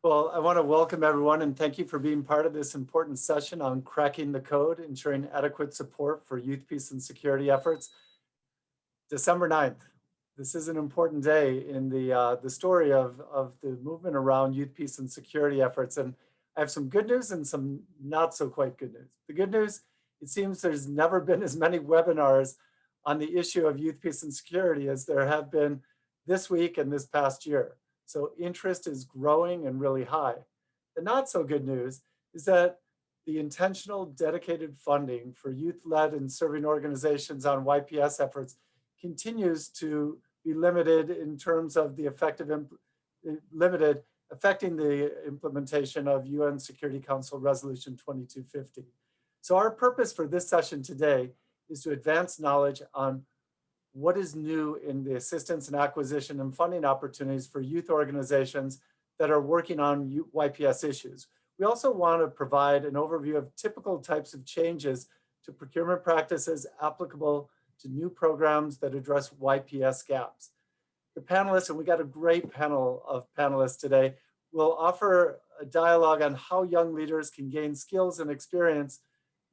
Well, I want to welcome everyone and thank you for being part of this important session on cracking the code, ensuring adequate support for youth peace and security efforts. December 9th. This is an important day in the story of the movement around youth peace and security efforts. And I have some good news and some not so quite good news. The good news, it seems there's never been as many webinars on the issue of youth peace and security as there have been this week and this past year. So interest is growing and really high. The not so good news is that the intentional dedicated funding for youth-led and serving organizations on YPS efforts continues to be limited in terms of the affecting the implementation of UN Security Council Resolution 2250. So our purpose for this session today is to advance knowledge on what is new in the assistance and acquisition and funding opportunities for youth organizations that are working on YPS issues. We also want to provide an overview of typical types of changes to procurement practices applicable to new programs that address YPS gaps. The panelists, and we got a great panel of panelists today, will offer a dialogue on how young leaders can gain skills and experience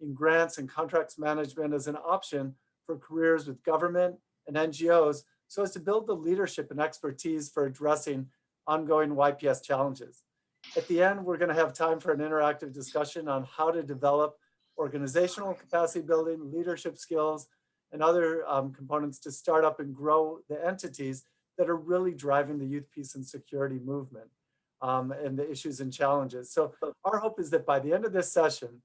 in grants and contracts management as an option for careers with government and NGOs, so as to build the leadership and expertise for addressing ongoing YPS challenges. At the end, we're going to have time for an interactive discussion on how to develop organizational capacity building, leadership skills, and other components to start up and grow the entities that are really driving the youth peace and security movement and the issues and challenges. So our hope is that by the end of this session,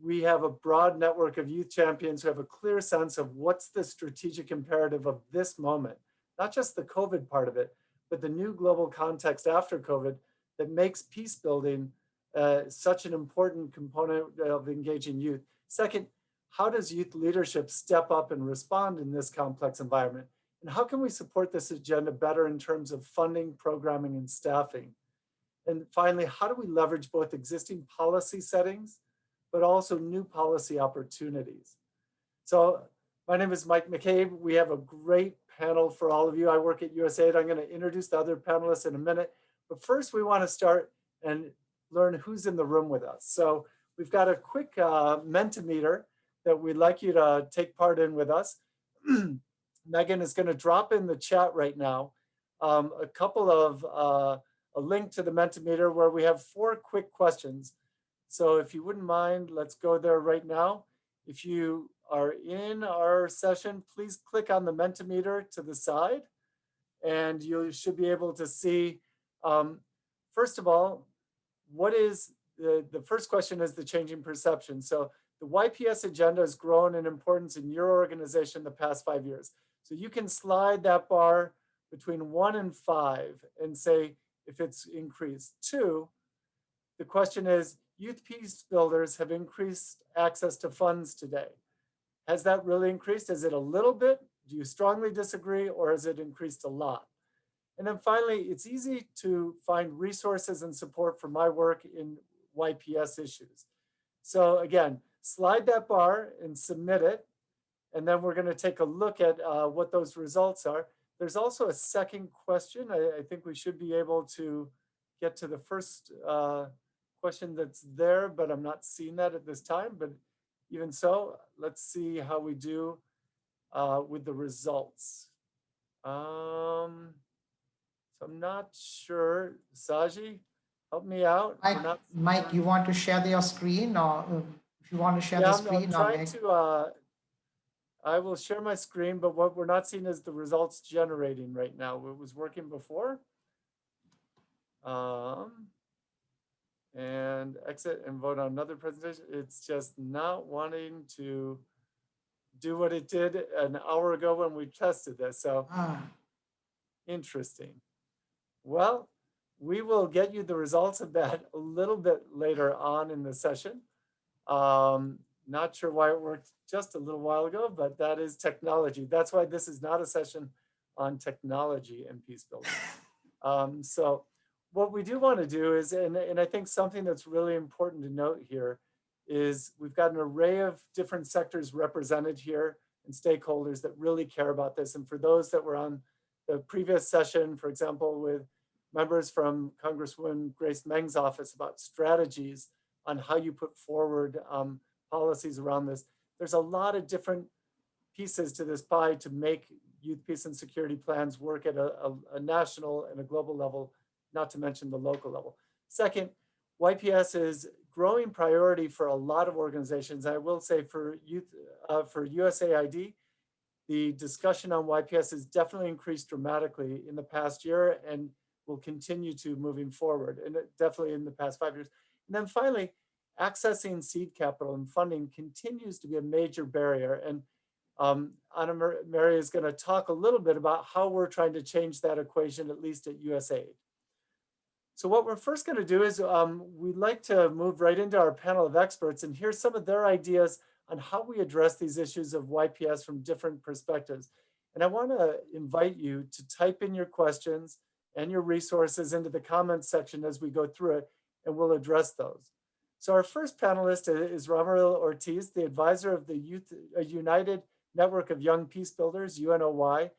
we have a broad network of youth champions who have a clear sense of what's the strategic imperative of this moment, not just the COVID part of it, but the new global context after COVID that makes peace building such an important component of engaging youth. Second, how does youth leadership step up and respond in this complex environment? And how can we support this agenda better in terms of funding, programming, and staffing? And finally, how do we leverage both existing policy settings but also new policy opportunities? So my name is Mike McCabe. We have a great panel for all of you. I work at USAID. I'm going to introduce the other panelists in a minute. But first, we want to start and learn who's in the room with us. So we've got a quick Mentimeter that we'd like you to take part in with us. Megan is going to drop in the chat right now a link to the Mentimeter where we have 4 quick questions. So if you wouldn't mind, let's go there right now. If you are in our session, please click on the Mentimeter to the side and you should be able to see, first of all, what is the first question is the changing perception. So the YPS agenda has grown in importance in your organization the past 5 years. So you can slide that bar between 1 and 5 and say if it's increased. 2, the question is, youth peace builders have increased access to funds today. Has that really increased? Is it a little bit? Do you strongly disagree, or has it increased a lot? And then finally, it's easy to find resources and support for my work in YPS issues. So again, slide that bar and submit it. And then we're going to take a look at what those results are. There's also a second question. I think we should be able to get to the first question that's there, but I'm not seeing that at this time. But even so, let's see how we do with the results. So I'm not sure. Saji, help me out. Mike, you want to share your screen, or if you want to share the screen? I'm trying to. I will share my screen, but what we're not seeing is the results generating right now. It was working before. And exit and vote on another presentation. It's just not wanting to do what it did an hour ago when we tested this. So interesting. Well, we will get you the results of that a little bit later on in the session. Not sure why it worked just a little while ago, but that is technology. That's why this is not a session on technology and peace building. So what we do want to do is, and I think something that's really important to note here is we've got an array of different sectors represented here and stakeholders that really care about this. And for those that were on the previous session, for example, with members from Congresswoman Grace Meng's office about strategies on how you put forward policies around this. There's a lot of different pieces to this pie to make youth peace and security plans work at a national and a global level, not to mention the local level. Second, YPS is growing priority for a lot of organizations. I will say for USAID, the discussion on YPS has definitely increased dramatically in the past year and will continue to moving forward, and definitely in the past 5 years. And then finally, accessing seed capital and funding continues to be a major barrier. And Anna Mary is going to talk a little bit about how we're trying to change that equation, at least at USAID. So what we're first going to do is we'd like to move right into our panel of experts and hear some of their ideas on how we address these issues of YPS from different perspectives. And I want to invite you to type in your questions and your resources into the comments section as we go through it, and we'll address those. So our first panelist is Romeril Ortiz, the advisor of the United Network of Young Peace Builders, UNOY.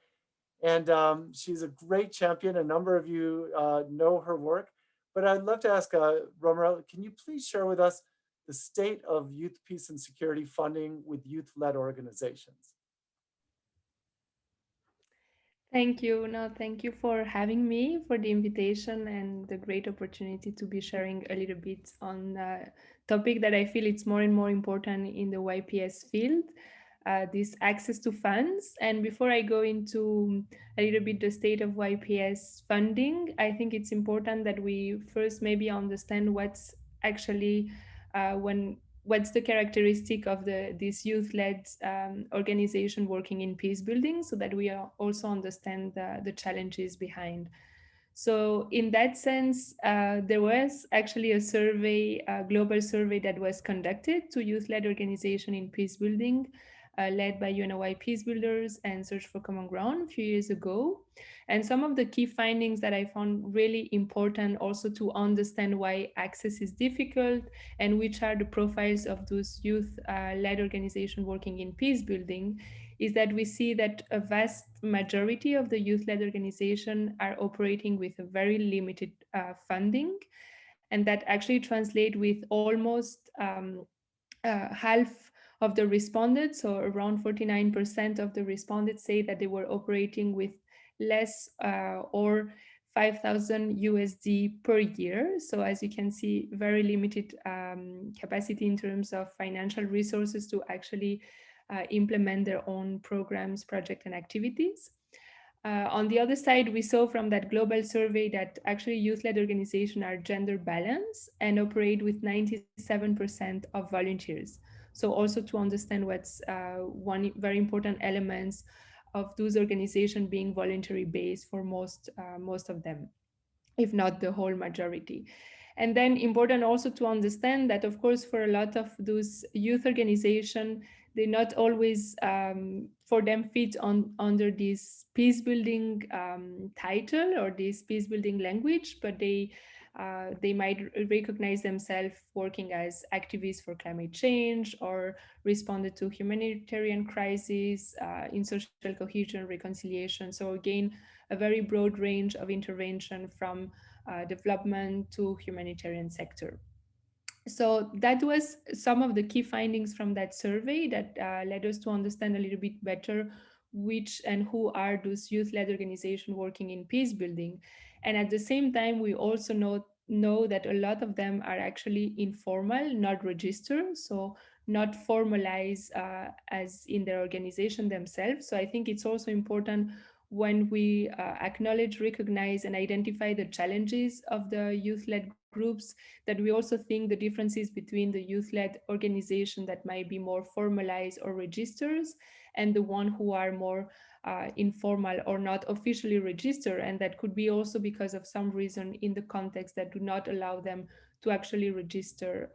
And she's a great champion. A number of you know her work. But I'd love to ask Romeril, can you please share with us the state of youth peace and security funding with youth-led organizations? Thank you. No, thank you for having me, for the invitation and the great opportunity to be sharing a little bit on a topic that I feel it's more and more important in the YPS field, this access to funds. And before I go into a little bit the state of YPS funding, I think it's important that we first maybe understand what's actually when what's the characteristic of this youth-led organization working in peace building, so that we also understand the challenges behind. So in that sense, there was actually a survey, a global survey that was conducted to youth-led organization in peace building, led by UNOY Peace Builders and Search for Common Ground a few years ago. And some of the key findings that I found really important also to understand why access is difficult and which are the profiles of those youth-led organizations working in peace building is that we see that a vast majority of the youth-led organization are operating with a very limited funding, and that actually translate with almost half of the respondents, so around 49% of the respondents say that they were operating with less or 5,000 USD per year. So as you can see, very limited capacity in terms of financial resources to actually implement their own programs, projects, and activities. On the other side, we saw from that global survey that actually youth-led organizations are gender balanced and operate with 97% of volunteers. So also to understand what's one very important elements of those organizations being voluntary based for most of them, if not the whole majority. And then important also to understand that, of course, for a lot of those youth organizations, they not always for them fit on under this peace building title or this peace building language, but they might recognize themselves working as activists for climate change or responded to humanitarian crises in social cohesion, reconciliation. So again, a very broad range of intervention from development to humanitarian sector. So that was some of the key findings from that survey that led us to understand a little bit better which and who are those youth-led organizations working in peace building. And at the same time, we also know that a lot of them are actually informal, not registered, so not formalized as in their organization themselves. So I think it's also important when we acknowledge, recognize, and identify the challenges of the youth-led groups, that we also think the differences between the youth-led organization that might be more formalized or registers and the one who are more informal or not officially registered, and that could be also because of some reason in the context that do not allow them to actually register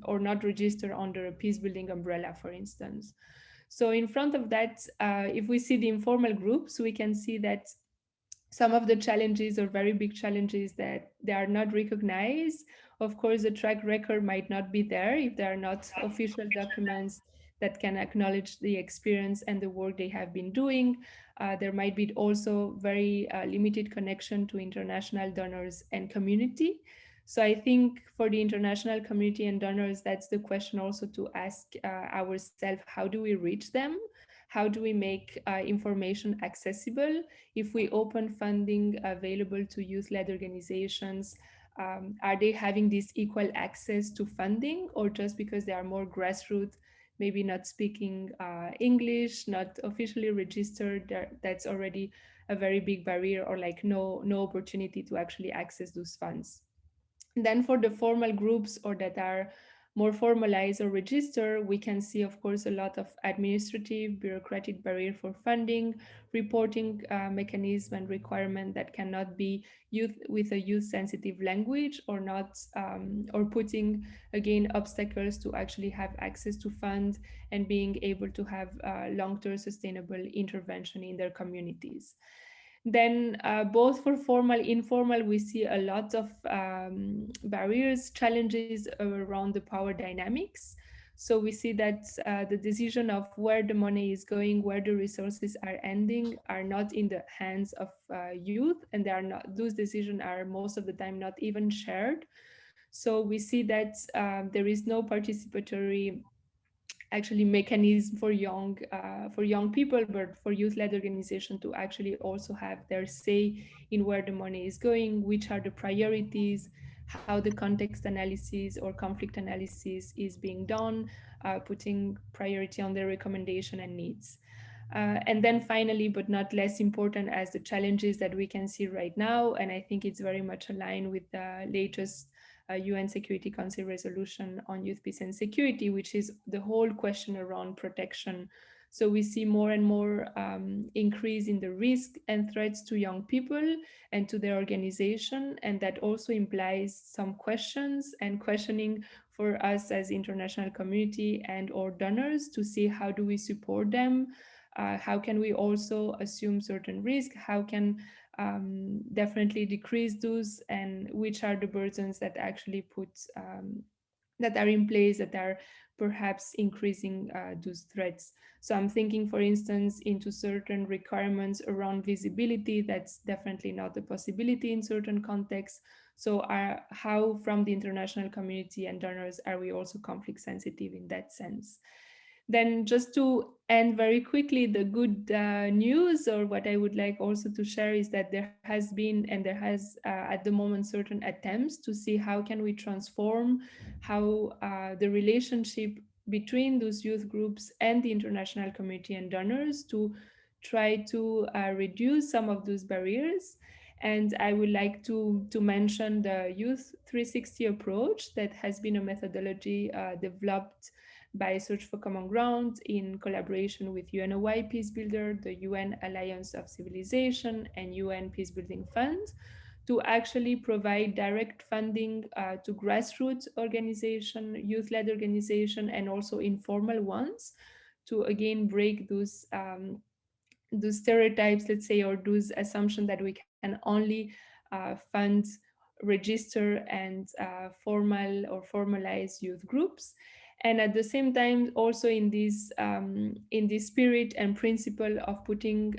or not register under a peace building umbrella, for instance. So in front of that, if we see the informal groups, we can see that some of the challenges or very big challenges that they are not recognized. Of course, the track record might not be there if there are not official documents that can acknowledge the experience and the work they have been doing. There might be also very limited connection to international donors and community. So I think for the international community and donors, that's the question also to ask ourselves: how do we reach them? How do we make information accessible? If we open funding available to youth-led organizations, are they having this equal access to funding, or just because they are more grassroots, maybe not speaking English, not officially registered, that's already a very big barrier, or like no opportunity to actually access those funds? Then for the formal groups or that are more formalized or registered, we can see, of course, a lot of administrative, bureaucratic barrier for funding, reporting mechanism and requirement that cannot be used with a youth-sensitive language, or not, or putting again obstacles to actually have access to funds and being able to have long-term sustainable intervention in their communities. Then both for formal, informal, we see a lot of barriers, challenges around the power dynamics. So we see that the decision of where the money is going, where the resources are ending, are not in the hands of youth, and they are not, those decisions are most of the time not even shared. So we see that there is no participatory actually mechanism for young people, but for youth-led organization to actually also have their say in where the money is going, which are the priorities, how the context analysis or conflict analysis is being done, putting priority on their recommendation and needs. And then finally, but not less important, as the challenges that we can see right now, and I think it's very much aligned with the latest UN Security Council resolution on youth, peace and security, which is the whole question around protection. So we see more and more increase in the risk and threats to young people and to their organization. And that also implies some questions and questioning for us as international community and or donors to see how do we support them, how can we also assume certain risk, how can definitely decrease those, and which are the burdens that actually put that are in place that are perhaps increasing those threats. So I'm thinking, for instance, into certain requirements around visibility. That's definitely not a possibility in certain contexts. So how from the international community and donors are we also conflict sensitive in that sense? Then just to end very quickly, the good news, or what I would like also to share, is that there has been and there has at the moment certain attempts to see how can we transform how the relationship between those youth groups and the international community and donors to try to reduce some of those barriers. And I would like to mention the Youth 360 approach that has been a methodology developed by Search for Common Ground in collaboration with UNOI Peacebuilder, the UN Alliance of Civilization, and UN Peacebuilding Fund, to actually provide direct funding to grassroots organization, youth-led organization, and also informal ones, to again break those stereotypes, let's say, or those assumptions that we can only fund, register, and formal or formalized youth groups. And at the same time, also in this spirit and principle of putting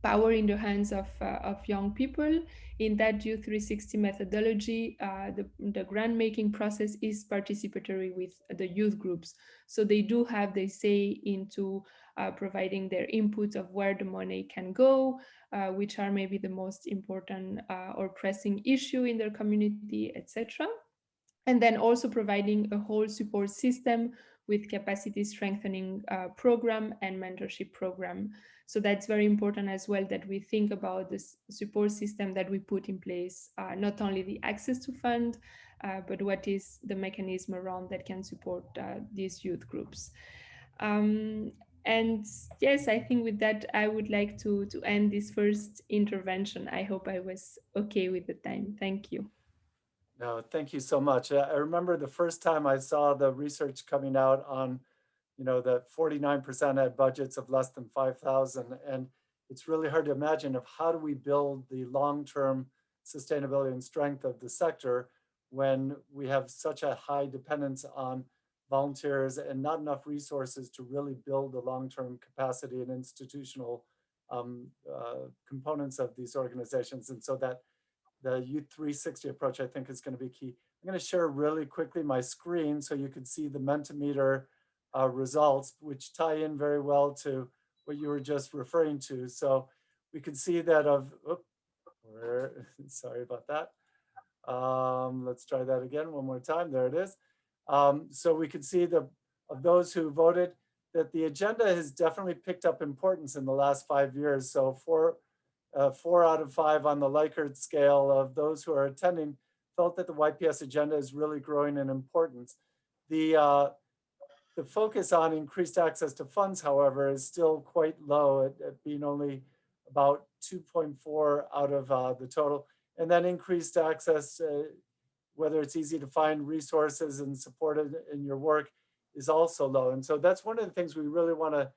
power in the hands of young people, in that Youth 360 methodology, the grant making process is participatory with the youth groups. So they do have the say into providing their input of where the money can go, which are maybe the most important or pressing issue in their community, etc. And then also providing a whole support system with capacity strengthening program and mentorship program. So that's very important as well, that we think about this support system that we put in place, not only the access to fund, but what is the mechanism around that can support these youth groups. And yes, I think with that, I would like to end this first intervention. I hope I was okay with the time. Thank you. No, thank you so much. I remember the first time I saw the research coming out on, that 49% had budgets of less than 5,000. And it's really hard to imagine of how do we build the long-term sustainability and strength of the sector when we have such a high dependence on volunteers and not enough resources to really build the long-term capacity and institutional components of these organizations. And so that the Youth 360 approach, I think, is going to be key. I'm going to share really quickly my screen so you can see the Mentimeter results, which tie in very well to what you were just referring to. So we can see that sorry about that. Let's try that again one more time. There it is. So we can see of those who voted that the agenda has definitely picked up importance in the last 5 years. So 4 out of 5 on the Likert scale of those who are attending felt that the YPS agenda is really growing in importance. The focus on increased access to funds, however, is still quite low at being only about 2.4 out of the total. And then increased access, whether it's easy to find resources and supported in your work, is also low. And so that's one of the things we really want to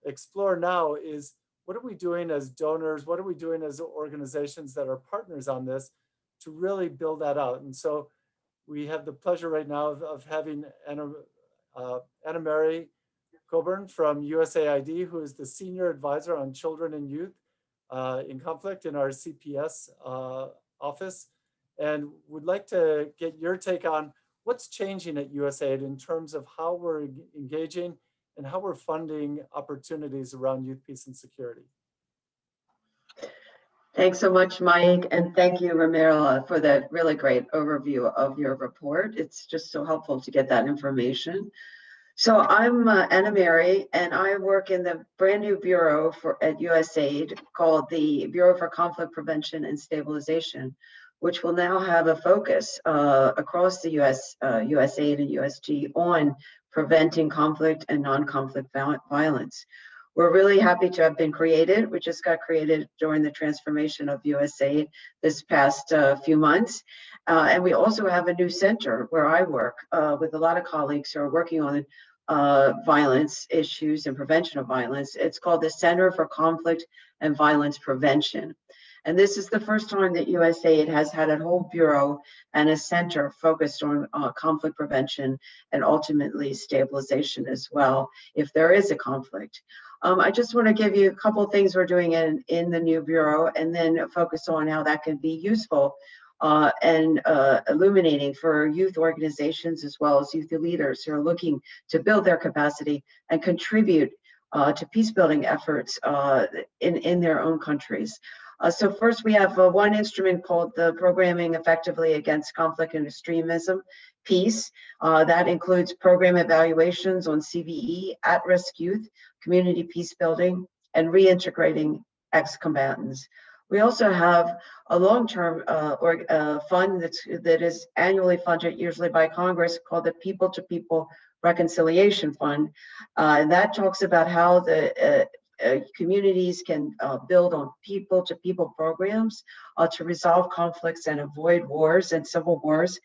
explore now is what are we doing as donors? What are we doing as organizations that are partners on this to really build that out? And so we have the pleasure right now of having Anna Mary Coburn from USAID, who is the Senior Advisor on Children and Youth in Conflict in our CPS office, and would like to get your take on what's changing at USAID in terms of how we're engaging and how we're funding opportunities around youth peace and security. Thanks so much, Mike, and thank you, Ramiro, for that really great overview of your report. It's just so helpful to get that information. So I'm Anna Mary, and I work in the brand new bureau at USAID called the Bureau for Conflict Prevention and Stabilization, which will now have a focus across the USAID and USG on preventing conflict and non-conflict violence. We're really happy to have been created. We just got created during the transformation of USAID this past few months. And we also have a new center where I work with a lot of colleagues who are working on violence issues and prevention of violence. It's called the Center for Conflict and Violence Prevention. And this is the first time that USAID has had a whole bureau and a center focused on conflict prevention and ultimately stabilization as well, if there is a conflict. I just want to give you a couple of things we're doing in the new bureau and then focus on how that can be useful and illuminating for youth organizations as well as youth leaders who are looking to build their capacity and contribute to peace building efforts in their own countries. So first we have one instrument called the Programming Effectively Against Conflict and Extremism, PEACE. That includes program evaluations on CVE, at-risk youth, community peace building, and reintegrating ex-combatants. We also have a long-term fund that is annually funded, usually by Congress, called the People-to-People Reconciliation Fund. And that talks about how the communities can build on people-to-people programs to resolve conflicts and avoid wars and civil wars.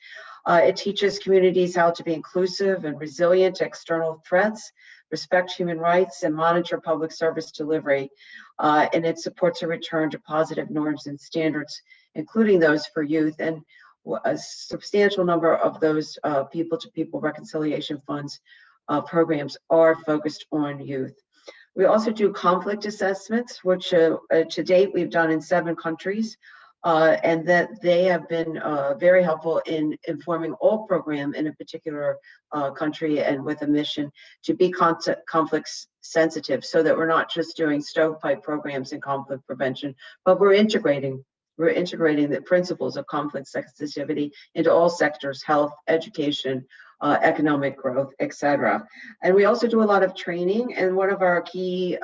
It teaches communities how to be inclusive and resilient to external threats, respect human rights, and monitor public service delivery. And it supports a return to positive norms and standards, including those for youth. And a substantial number of those people-to-people reconciliation funds programs are focused on youth. We also do conflict assessments, which to date we've done in 7 countries, and that they have been very helpful in informing all program in a particular country and with a mission to be conflict sensitive, so that we're not just doing stovepipe programs in conflict prevention, but we're integrating the principles of conflict sensitivity into all sectors: health, education, economic growth, etc. And we also do a lot of training, and one of our key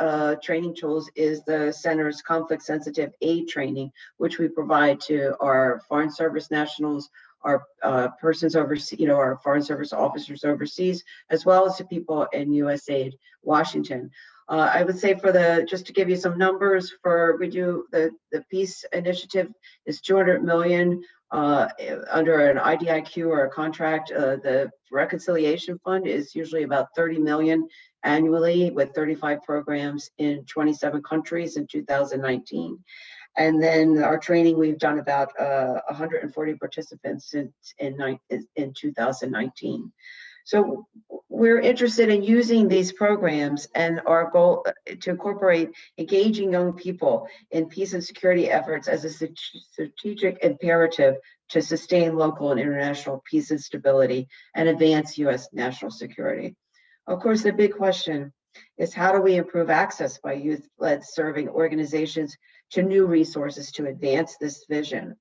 training tools is the Center's conflict sensitive aid training, which we provide to our Foreign Service nationals, our persons overseas, our Foreign Service officers overseas, as well as to people in USAID Washington. I would say just to give you some numbers, we do the Peace Initiative is $200 million under an IDIQ or a contract. The Reconciliation Fund is usually about $30 million annually, with 35 programs in 27 countries in 2019. And then our training, we've done about 140 participants in 2019. So we're interested in using these programs, and our goal to incorporate engaging young people in peace and security efforts as a strategic imperative to sustain local and international peace and stability and advance U.S. national security. Of course, the big question is, how do we improve access by youth-led serving organizations to new resources to advance this vision?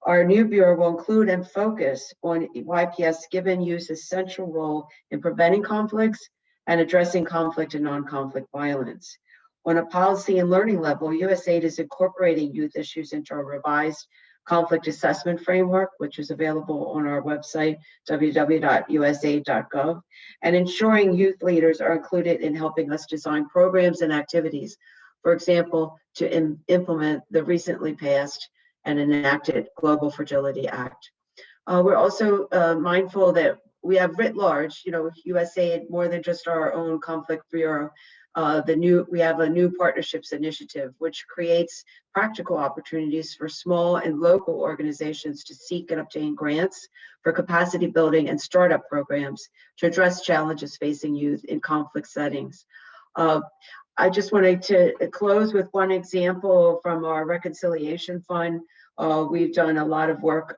Our new Bureau will include and focus on YPS given youth's central role in preventing conflicts and addressing conflict and non-conflict violence. On a policy and learning level, USAID is incorporating youth issues into our revised conflict assessment framework, which is available on our website, www.usaid.gov, and ensuring youth leaders are included in helping us design programs and activities, for example, to implement the recently passed and enacted Global Fragility Act. We're also mindful that we have writ large, USAID, more than just our own conflict bureau. We have a new partnerships initiative, which creates practical opportunities for small and local organizations to seek and obtain grants for capacity building and startup programs to address challenges facing youth in conflict settings. I just wanted to close with one example from our Reconciliation Fund. We've done a lot of work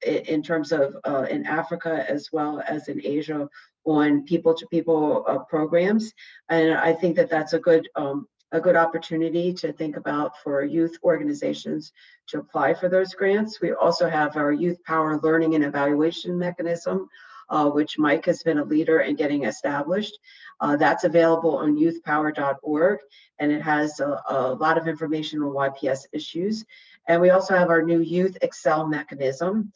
in terms of in Africa as well as in Asia on people-to-people programs, and I think that that's a good opportunity to think about for youth organizations to apply for those grants. We also have our Youth Power Learning and Evaluation Mechanism, which Mike has been a leader in getting established. That's available on youthpower.org, and it has a lot of information on YPS issues. And we also have our new Youth Excel mechanism,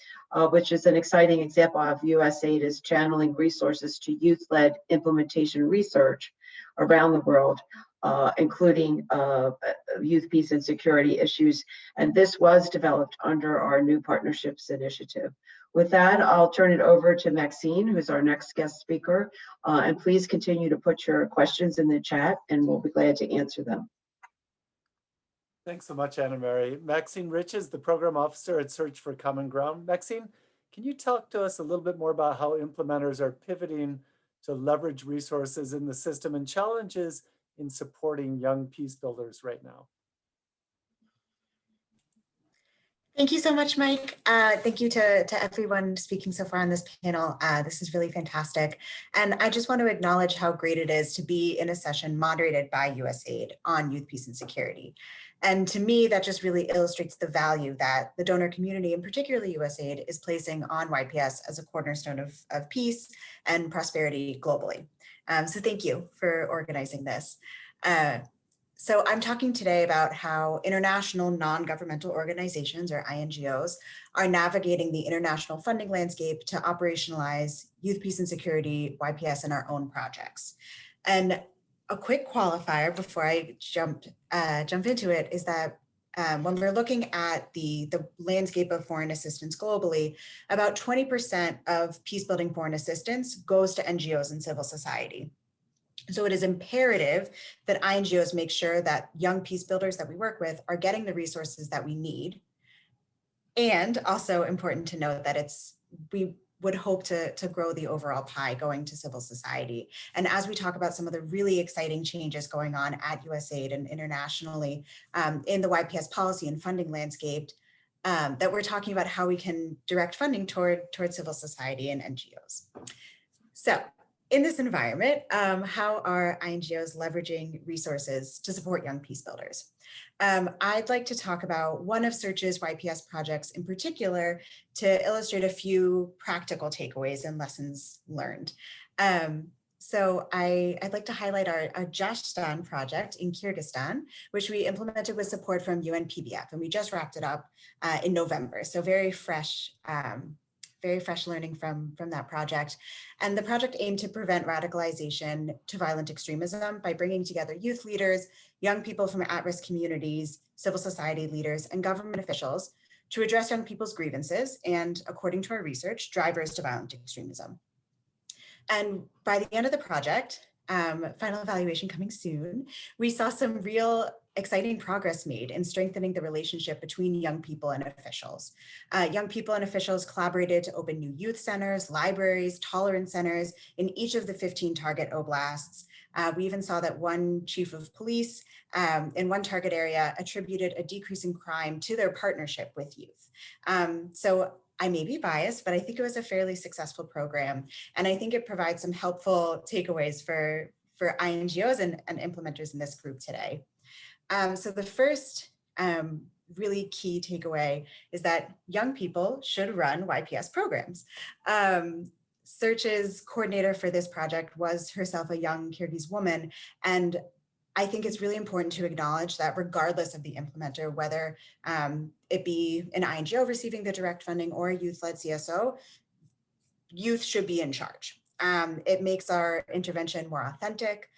which is an exciting example of USAID is channeling resources to youth-led implementation research around the world, including youth peace and security issues. And this was developed under our new partnerships initiative. With that, I'll turn it over to Maxine, who's our next guest speaker. And please continue to put your questions in the chat, and we'll be glad to answer them. Thanks so much, Anna Mary. Maxine Rich is the Program Officer at Search for Common Ground. Maxine, can you talk to us a little bit more about how implementers are pivoting to leverage resources in the system and challenges in supporting young peace builders right now? Thank you so much, Mike. Thank you to everyone speaking so far on this panel. This is really fantastic. And I just want to acknowledge how great it is to be in a session moderated by USAID on youth peace and security. And to me, that just really illustrates the value that the donor community, and particularly USAID, is placing on YPS as a cornerstone of peace and prosperity globally. So thank you for organizing this. So I'm talking today about how international non-governmental organizations, or INGOs, are navigating the international funding landscape to operationalize youth peace and security, YPS, in our own projects. And a quick qualifier before I jump into it is that when we're looking at the landscape of foreign assistance globally, about 20% of peacebuilding foreign assistance goes to NGOs and civil society. So it is imperative that INGOs make sure that young peace builders that we work with are getting the resources that we need. And also important to note that we would hope to grow the overall pie going to civil society. And as we talk about some of the really exciting changes going on at USAID and internationally in the YPS policy and funding landscape, that we're talking about how we can direct funding toward civil society and NGOs. So in this environment, how are INGOs leveraging resources to support young peace builders? I'd like to talk about one of Search's YPS projects in particular to illustrate a few practical takeaways and lessons learned. So I'd like to highlight our Jastan project in Kyrgyzstan, which we implemented with support from UNPBF, and we just wrapped it up in November. So very fresh learning from that project. And the project aimed to prevent radicalization to violent extremism by bringing together youth leaders, young people from at-risk communities, civil society leaders, and government officials to address young people's grievances and, according to our research, drivers to violent extremism. And by the end of the project, final evaluation coming soon, we saw some real exciting progress made in strengthening the relationship between young people and officials. Young people and officials collaborated to open new youth centers, libraries, tolerance centers in each of the 15 target oblasts. We even saw that one chief of police in one target area attributed a decrease in crime to their partnership with youth. So I may be biased, but I think it was a fairly successful program. And I think it provides some helpful takeaways for INGOs and implementers in this group today. So the first really key takeaway is that young people should run YPS programs. Search's coordinator for this project was herself a young Kyrgyz woman. And I think it's really important to acknowledge that regardless of the implementer, whether it be an INGO receiving the direct funding or a youth-led CSO, youth should be in charge. It makes our intervention more authentic,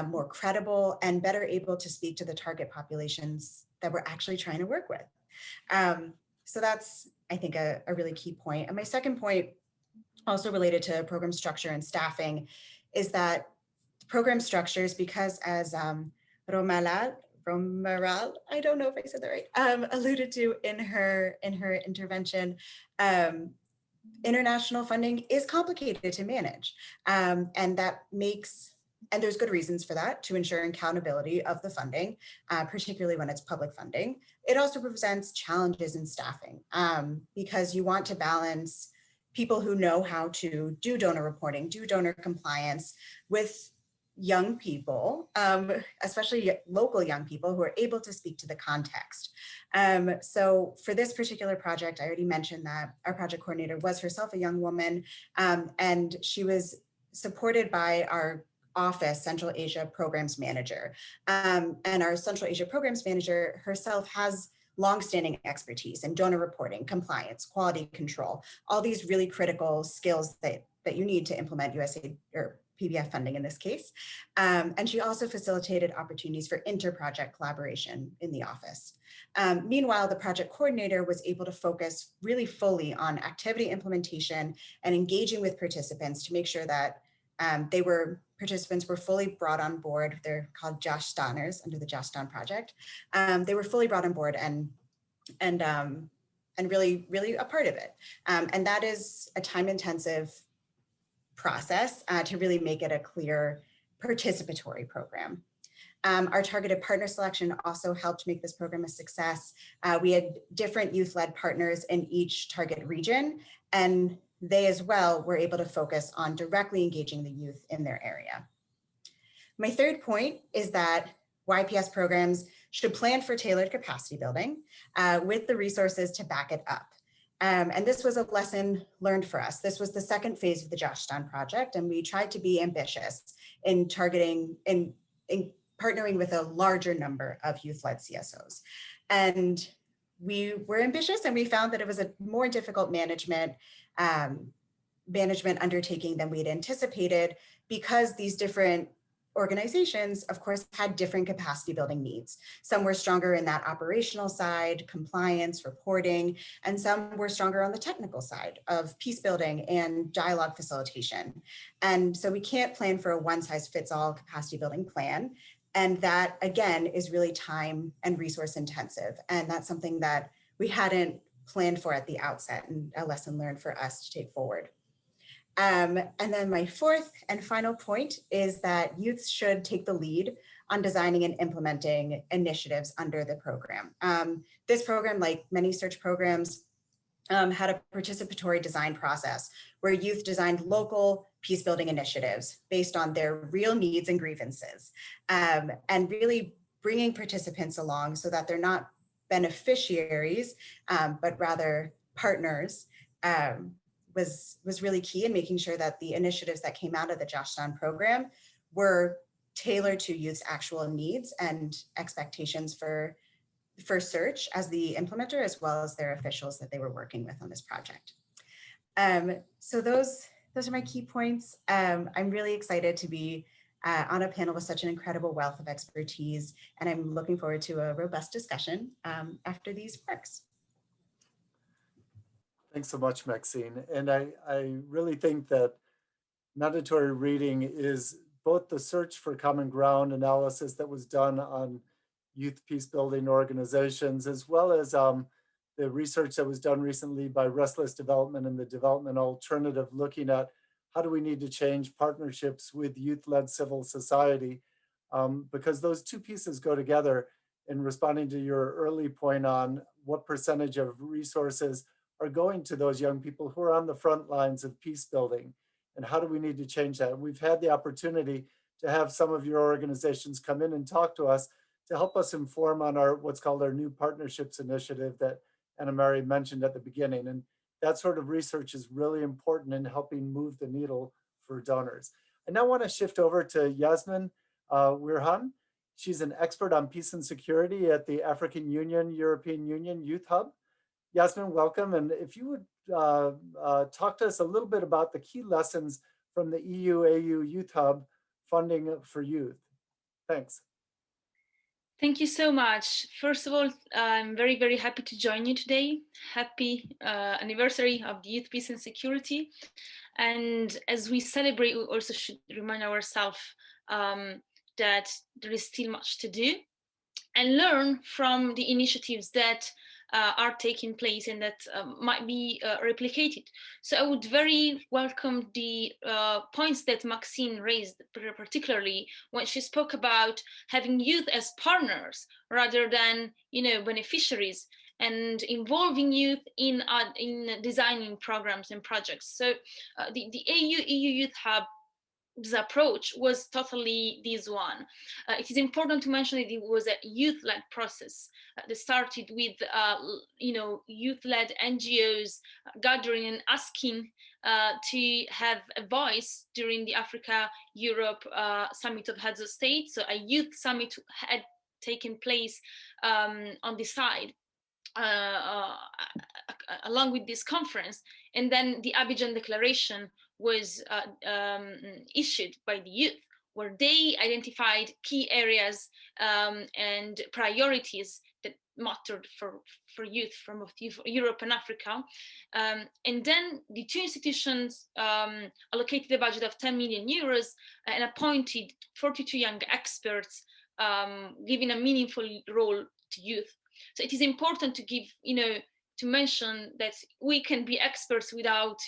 more credible, and better able to speak to the target populations that we're actually trying to work with. So that's, I think, a really key point. And my second point, also related to program structure and staffing, is that program structures, because as Romaral, I don't know if I said that right, alluded to in her intervention, international funding is complicated to manage. And that makes, and there's good reasons for that, to ensure accountability of the funding, particularly when it's public funding. It also presents challenges in staffing because you want to balance people who know how to do donor reporting, do donor compliance with young people, especially local young people who are able to speak to the context. So for this particular project, I already mentioned that our project coordinator was herself a young woman, and she was supported by our office Central Asia Programs Manager. And our Central Asia Programs Manager herself has longstanding expertise in donor reporting, compliance, quality control, all these really critical skills that you need to implement USAID or PBF funding in this case. And she also facilitated opportunities for inter-project collaboration in the office. Meanwhile, the project coordinator was able to focus really fully on activity implementation and engaging with participants to make sure that participants were fully brought on board. They're called Jashtaners under the Jashtan project. They were fully brought on board and really, really a part of it. And that is a time-intensive process to really make it a clear participatory program. Our targeted partner selection also helped make this program a success. We had different youth-led partners in each target region, and they as well were able to focus on directly engaging the youth in their area. My third point is that YPS programs should plan for tailored capacity building with the resources to back it up. And this was a lesson learned for us. This was the second phase of the Jashtan project, and we tried to be ambitious in targeting, in partnering with a larger number of youth-led CSOs. And we were ambitious, and we found that it was a more difficult management undertaking than we'd anticipated, because these different organizations, of course, had different capacity building needs. Some were stronger in that operational side, compliance, reporting, and some were stronger on the technical side of peace building and dialogue facilitation. And so we can't plan for a one-size-fits-all capacity building plan. And that, again, is really time and resource intensive. And that's something that we hadn't planned for at the outset, and a lesson learned for us to take forward. And then my fourth and final point is that youth should take the lead on designing and implementing initiatives under the program. This program, like many search programs, had a participatory design process where youth designed local peace building initiatives based on their real needs and grievances, and really bringing participants along so that they're not beneficiaries, but rather partners, was really key in making sure that the initiatives that came out of the Jashtan program were tailored to youth's actual needs and expectations for search as the implementer, as well as their officials that they were working with on this project. So those are my key points. I'm really excited to be on a panel with such an incredible wealth of expertise, and I'm looking forward to a robust discussion after these remarks. Thanks so much, Maxine. And I really think that mandatory reading is both the search for common ground analysis that was done on youth peace building organizations, as well as the research that was done recently by Restless Development and the Development Alternative, looking at how do we need to change partnerships with youth-led civil society, because those two pieces go together. In responding to your early point on what percentage of resources are going to those young people who are on the front lines of peace building, and how do we need to change that? We've had the opportunity to have some of your organizations come in and talk to us to help us inform on our what's called our new partnerships initiative that Anna Mary mentioned at the beginning. And that sort of research is really important in helping move the needle for donors. I now want to shift over to Yasmin Wirhan. She's an expert on peace and security at the African Union, European Union Youth Hub. Yasmin, welcome. And if you would talk to us a little bit about the key lessons from the EU-AU Youth Hub funding for youth. Thanks. Thank you so much. First of all, I'm very, very happy to join you today. Happy anniversary of the Youth Peace and Security. And as we celebrate, we also should remind ourselves that there is still much to do and learn from the initiatives that are taking place and that might be replicated. So I would very welcome the points that Maxine raised, particularly when she spoke about having youth as partners rather than, beneficiaries, and involving youth in designing programs and projects. So the EU Youth Hub, this approach was totally this one. It is important to mention that it was a youth-led process that started with, youth-led NGOs gathering and asking to have a voice during the Africa-Europe Summit of Heads of State. So a youth summit had taken place on the side along with this conference, and then the Abidjan Declaration was issued by the youth, where they identified key areas and priorities that mattered for youth from both Europe and Africa. And then the two institutions allocated a budget of 10 million euros and appointed 42 young experts, giving a meaningful role to youth. So it is important to give, to mention that we can be experts without,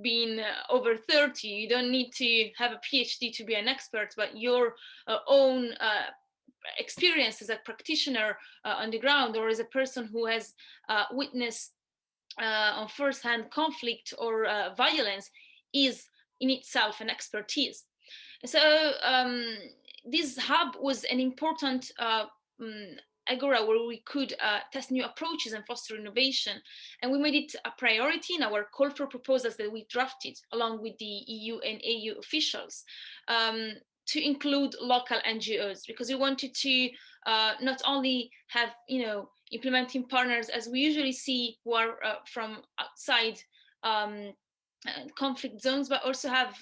being over 30. You don't need to have a PhD to be an expert, but your own experience as a practitioner on the ground, or as a person who has witnessed on first-hand conflict or violence, is in itself an expertise. So this hub was an important agora where we could test new approaches and foster innovation. And we made it a priority in our call for proposals that we drafted along with the EU and AU officials to include local NGOs, because we wanted to not only have, implementing partners as we usually see who are from outside conflict zones, but also have,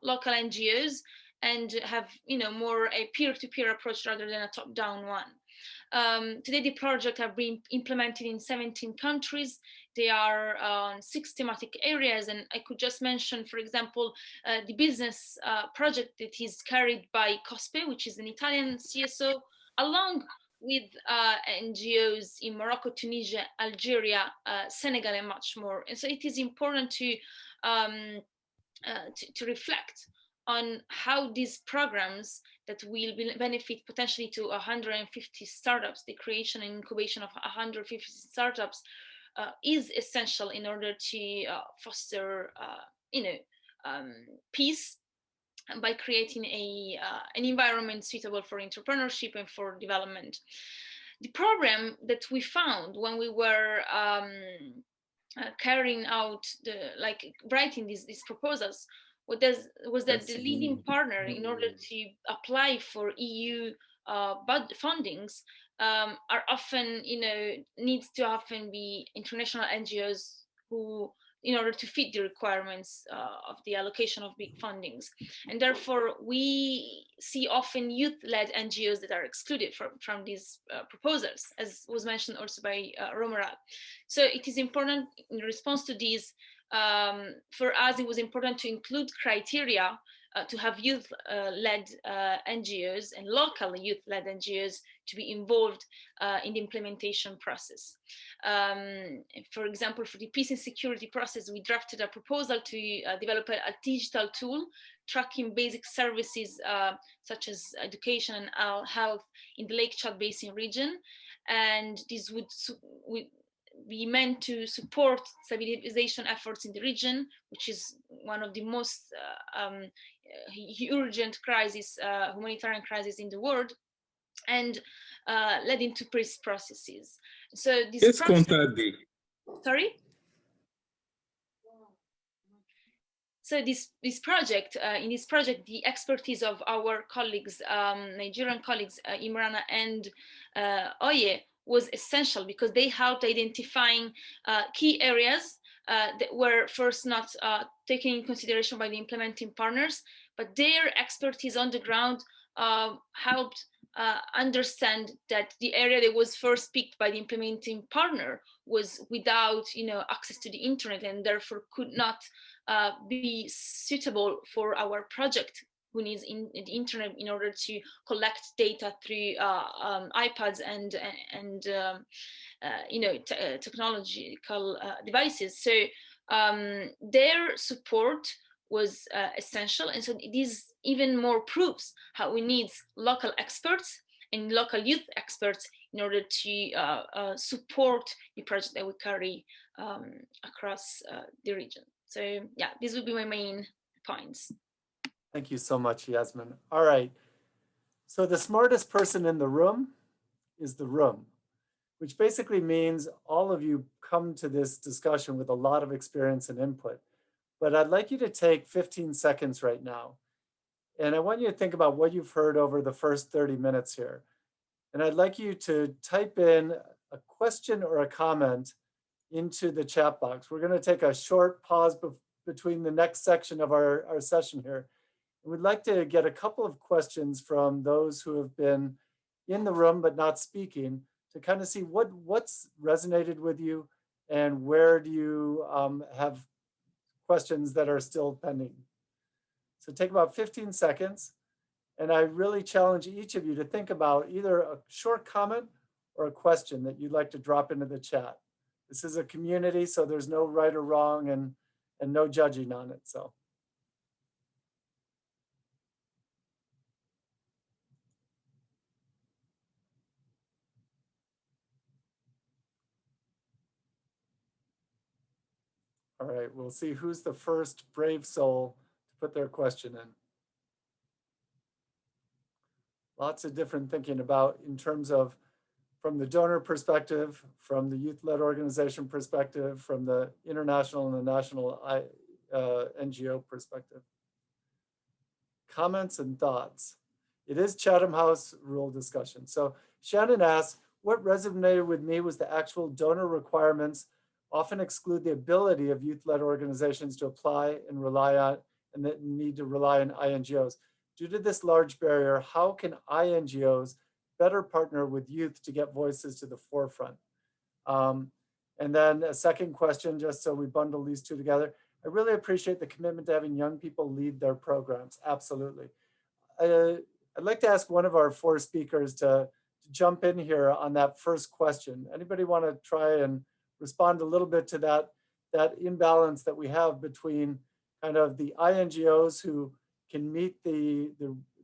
local NGOs and have, more a peer-to-peer approach rather than a top-down one. Today, the project have been implemented in 17 countries. They are on 6 thematic areas, and I could just mention, for example, the business project that is carried by COSPE, which is an Italian CSO, along with NGOs in Morocco, Tunisia, Algeria, Senegal, and much more. And so it is important to reflect on how these programs that will benefit potentially to 150 startups, the creation and incubation of 150 startups, is essential in order to foster, peace by creating an environment suitable for entrepreneurship and for development. The problem that we found when we were carrying out writing these proposals was that the leading partner, in order to apply for EU fundings, are often, needs to often be international NGOs who, in order to fit the requirements of the allocation of big fundings. And therefore, we see often youth-led NGOs that are excluded from these proposals, as was mentioned also by Romeral. So it is important in response to these, for us, it was important to include criteria to have youth-led NGOs and local youth-led NGOs to be involved in the implementation process. For example, for the peace and security process, we drafted a proposal to develop a digital tool tracking basic services such as education and health in the Lake Chad Basin region. And this would be meant to support stabilization efforts in the region, which is one of the most urgent crisis, humanitarian crisis in the world, and led into peace processes. So this Sorry? So this project, in this project, the expertise of our colleagues, Nigerian colleagues, Imrana and Oye, was essential because they helped identifying key areas that were first not taken in consideration by the implementing partners, but their expertise on the ground helped understand that the area that was first picked by the implementing partner was without, access to the internet, and therefore could not be suitable for our project, who needs the internet in order to collect data through iPads and technological devices. So their support was essential, and so this even more proves how we need local experts and local youth experts in order to support the project that we carry across the region. So yeah, these would be my main points. Thank you so much, Yasmin. All right, so the smartest person in the room is the room, which basically means all of you come to this discussion with a lot of experience and input. But I'd like you to take 15 seconds right now. And I want you to think about what you've heard over the first 30 minutes here. And I'd like you to type in a question or a comment into the chat box. We're going to take a short pause between the next section of our session here. And we'd like to get a couple of questions from those who have been in the room but not speaking, to kind of see what's resonated with you and where do you have questions that are still pending. So take about 15 seconds. And I really challenge each of you to think about either a short comment or a question that you'd like to drop into the chat. This is a community, so there's no right or wrong and no judging on it. So. All right, we'll see who's the first brave soul to put their question in. Lots of different thinking about in terms of from the donor perspective, from the youth-led organization perspective, from the international and the national NGO perspective. Comments and thoughts. It is Chatham House rule discussion. So Shannon asks, what resonated with me was the actual donor requirements often exclude the ability of youth-led organizations to apply and rely on, and that need to rely on INGOs. Due to this large barrier, how can INGOs better partner with youth to get voices to the forefront? And then a second question, just so we bundle these two together. I really appreciate the commitment to having young people lead their programs. Absolutely. I'd like to ask one of our four speakers to jump in here on that first question. Anybody want to try and respond a little bit to that imbalance that we have between kind of the INGOs who can meet the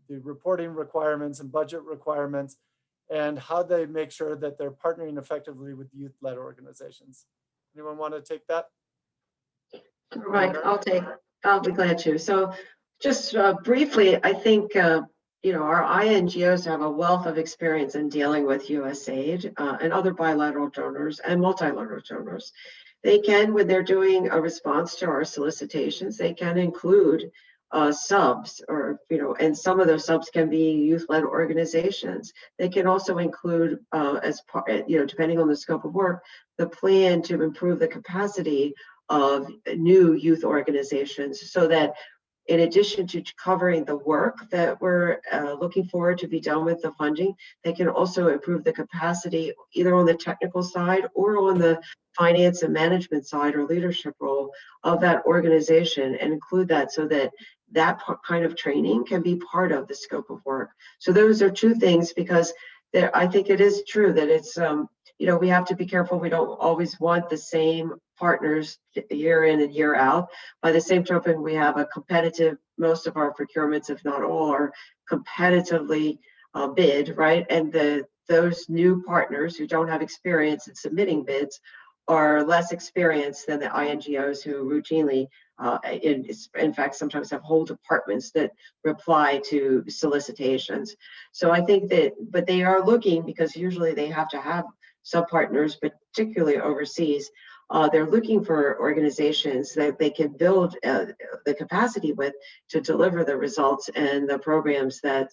reporting requirements and budget requirements, and how they make sure that they're partnering effectively with youth-led organizations. Anyone want to take that? Right, I'll be glad to. So just briefly, I think, our INGOs have a wealth of experience in dealing with USAID and other bilateral donors and multilateral donors. They can, when they're doing a response to our solicitations, they can include subs, or, and some of those subs can be youth-led organizations. They can also include, as part, depending on the scope of work, the plan to improve the capacity of new youth organizations, so that in addition to covering the work that we're looking forward to be done with the funding, they can also improve the capacity either on the technical side or on the finance and management side or leadership role of that organization, and include that so that that kind of training can be part of the scope of work. So those are two things, because I think it is true that it's, we have to be careful. We don't always want the same partners year in and year out. By the same token, we have a competitive, most of our procurements, if not all, are competitively bid, right? And those new partners who don't have experience in submitting bids are less experienced than the INGOs who routinely, in fact, sometimes have whole departments that reply to solicitations. So I think that, but they are looking, because usually they have to have sub-partners, particularly overseas. They're looking for organizations that they can build the capacity with to deliver the results and the programs that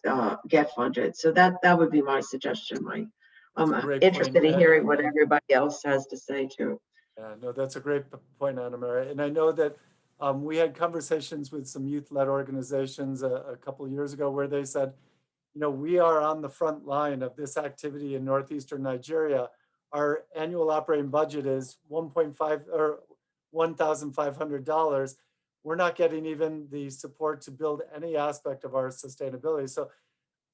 get funded. So that would be my suggestion, Mike. I'm interested in hearing what everybody else has to say too. Yeah, no, that's a great point, Anna Maria. And I know that we had conversations with some youth-led organizations a couple of years ago where they said, we are on the front line of this activity in northeastern Nigeria. Our annual operating budget is $1,500. We're not getting even the support to build any aspect of our sustainability. So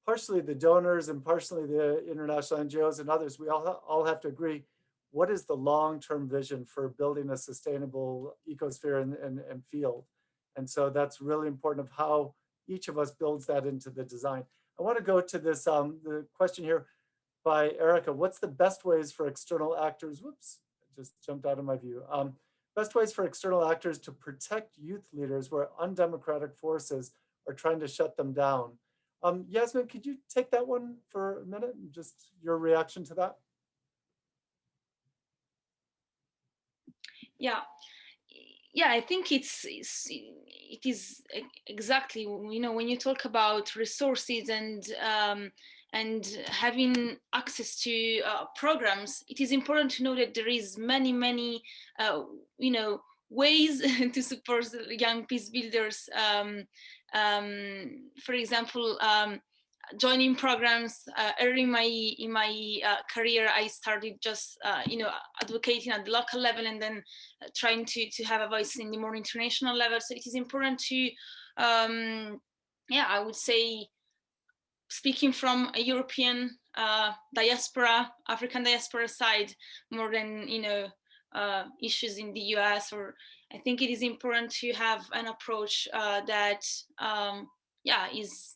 partially the donors and partially the international NGOs and others, we all have to agree, what is the long-term vision for building a sustainable ecosphere and field? And so that's really important of how each of us builds that into the design. I want to go to this, the question here by Erica. What's the best ways for external actors? Whoops, it just jumped out of my view. Best ways for external actors to protect youth leaders where undemocratic forces are trying to shut them down. Yasmin, could you take that one for a minute? Just your reaction to that? Yeah, I think it is exactly, when you talk about resources and having access to programs, it is important to know that there is many ways to support young peace builders. For example, joining programs. Early in my career, I started just advocating at the local level, and then trying to have a voice in the more international level. So it is important to, I would say, speaking from a European diaspora, African diaspora side, more than issues in the US, or I think it is important to have an approach that is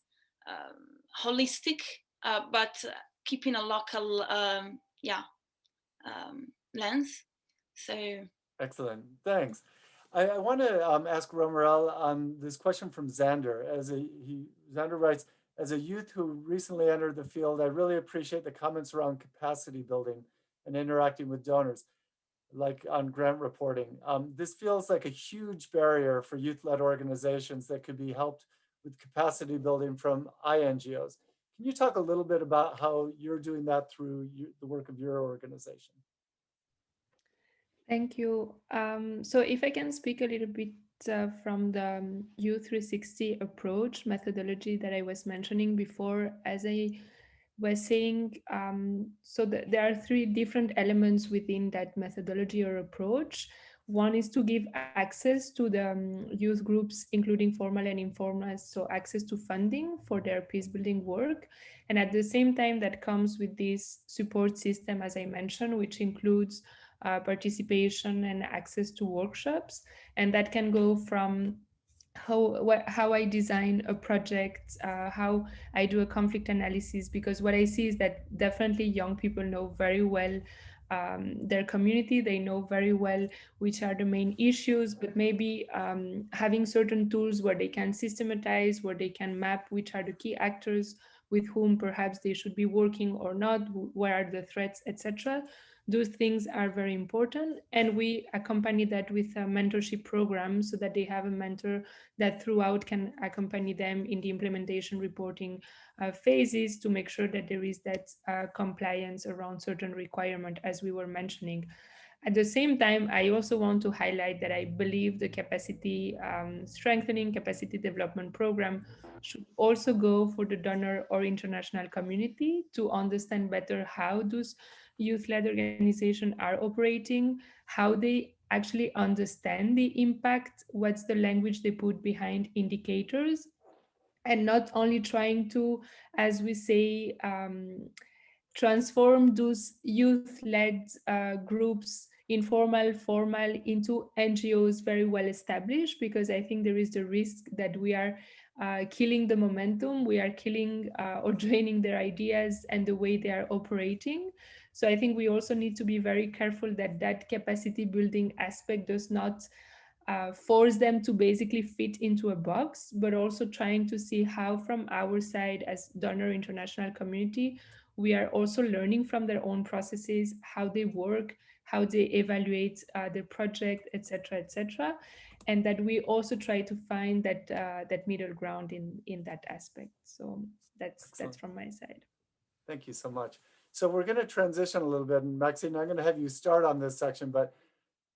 holistic, but keeping a local lens. So excellent, thanks. I want to ask Romerel on this question from Xander. Xander writes, as a youth who recently entered the field, I really appreciate the comments around capacity building and interacting with donors, like on grant reporting. This feels like a huge barrier for youth-led organizations that could be helped with capacity building from INGOs. Can you talk a little bit about how you're doing that through the work of your organization? Thank you. So if I can speak a little bit from the U360 approach methodology that I was mentioning before, as I was saying, so there are three different elements within that methodology or approach. One is to give access to the youth groups, including formal and informal, so access to funding for their peace building work. And at the same time, that comes with this support system, as I mentioned, which includes participation and access to workshops. And that can go from how I design a project, how I do a conflict analysis, because what I see is that definitely young people know very well their community, they know very well which are the main issues, but maybe having certain tools where they can systematize, where they can map which are the key actors with whom perhaps they should be working or not, where are the threats, etc. Those things are very important, and we accompany that with a mentorship program so that they have a mentor that throughout can accompany them in the implementation reporting phases to make sure that there is that compliance around certain requirement, as we were mentioning. At the same time, I also want to highlight that I believe the capacity strengthening, capacity development program should also go for the donor or international community to understand better how those youth-led organizations are operating, how they actually understand the impact, what's the language they put behind indicators, and not only trying to, as we say, transform those youth-led groups, informal, formal, into NGOs very well established, because I think there is the risk that we are killing the momentum, we are killing or draining their ideas and the way they are operating. So I think we also need to be very careful that that capacity building aspect does not force them to basically fit into a box, but also trying to see how from our side as donor international community, we are also learning from their own processes, how they work, how they evaluate their project, etc., and that we also try to find that that middle ground in that aspect. So that's Excellent. from my side. Thank you so much. So we're going to transition a little bit, and Maxine, I'm going to have you start on this section, but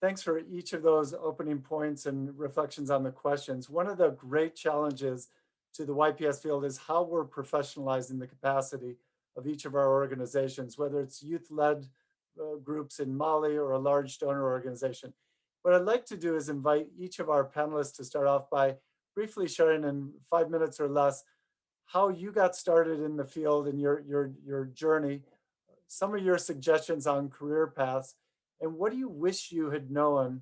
thanks for each of those opening points and reflections on the questions. One of the great challenges to the YPS field is how we're professionalizing the capacity of each of our organizations, whether it's youth-led groups in Mali or a large donor organization. What I'd like to do is invite each of our panelists to start off by briefly sharing in 5 minutes or less how you got started in the field and your journey, some of your suggestions on career paths, and what do you wish you had known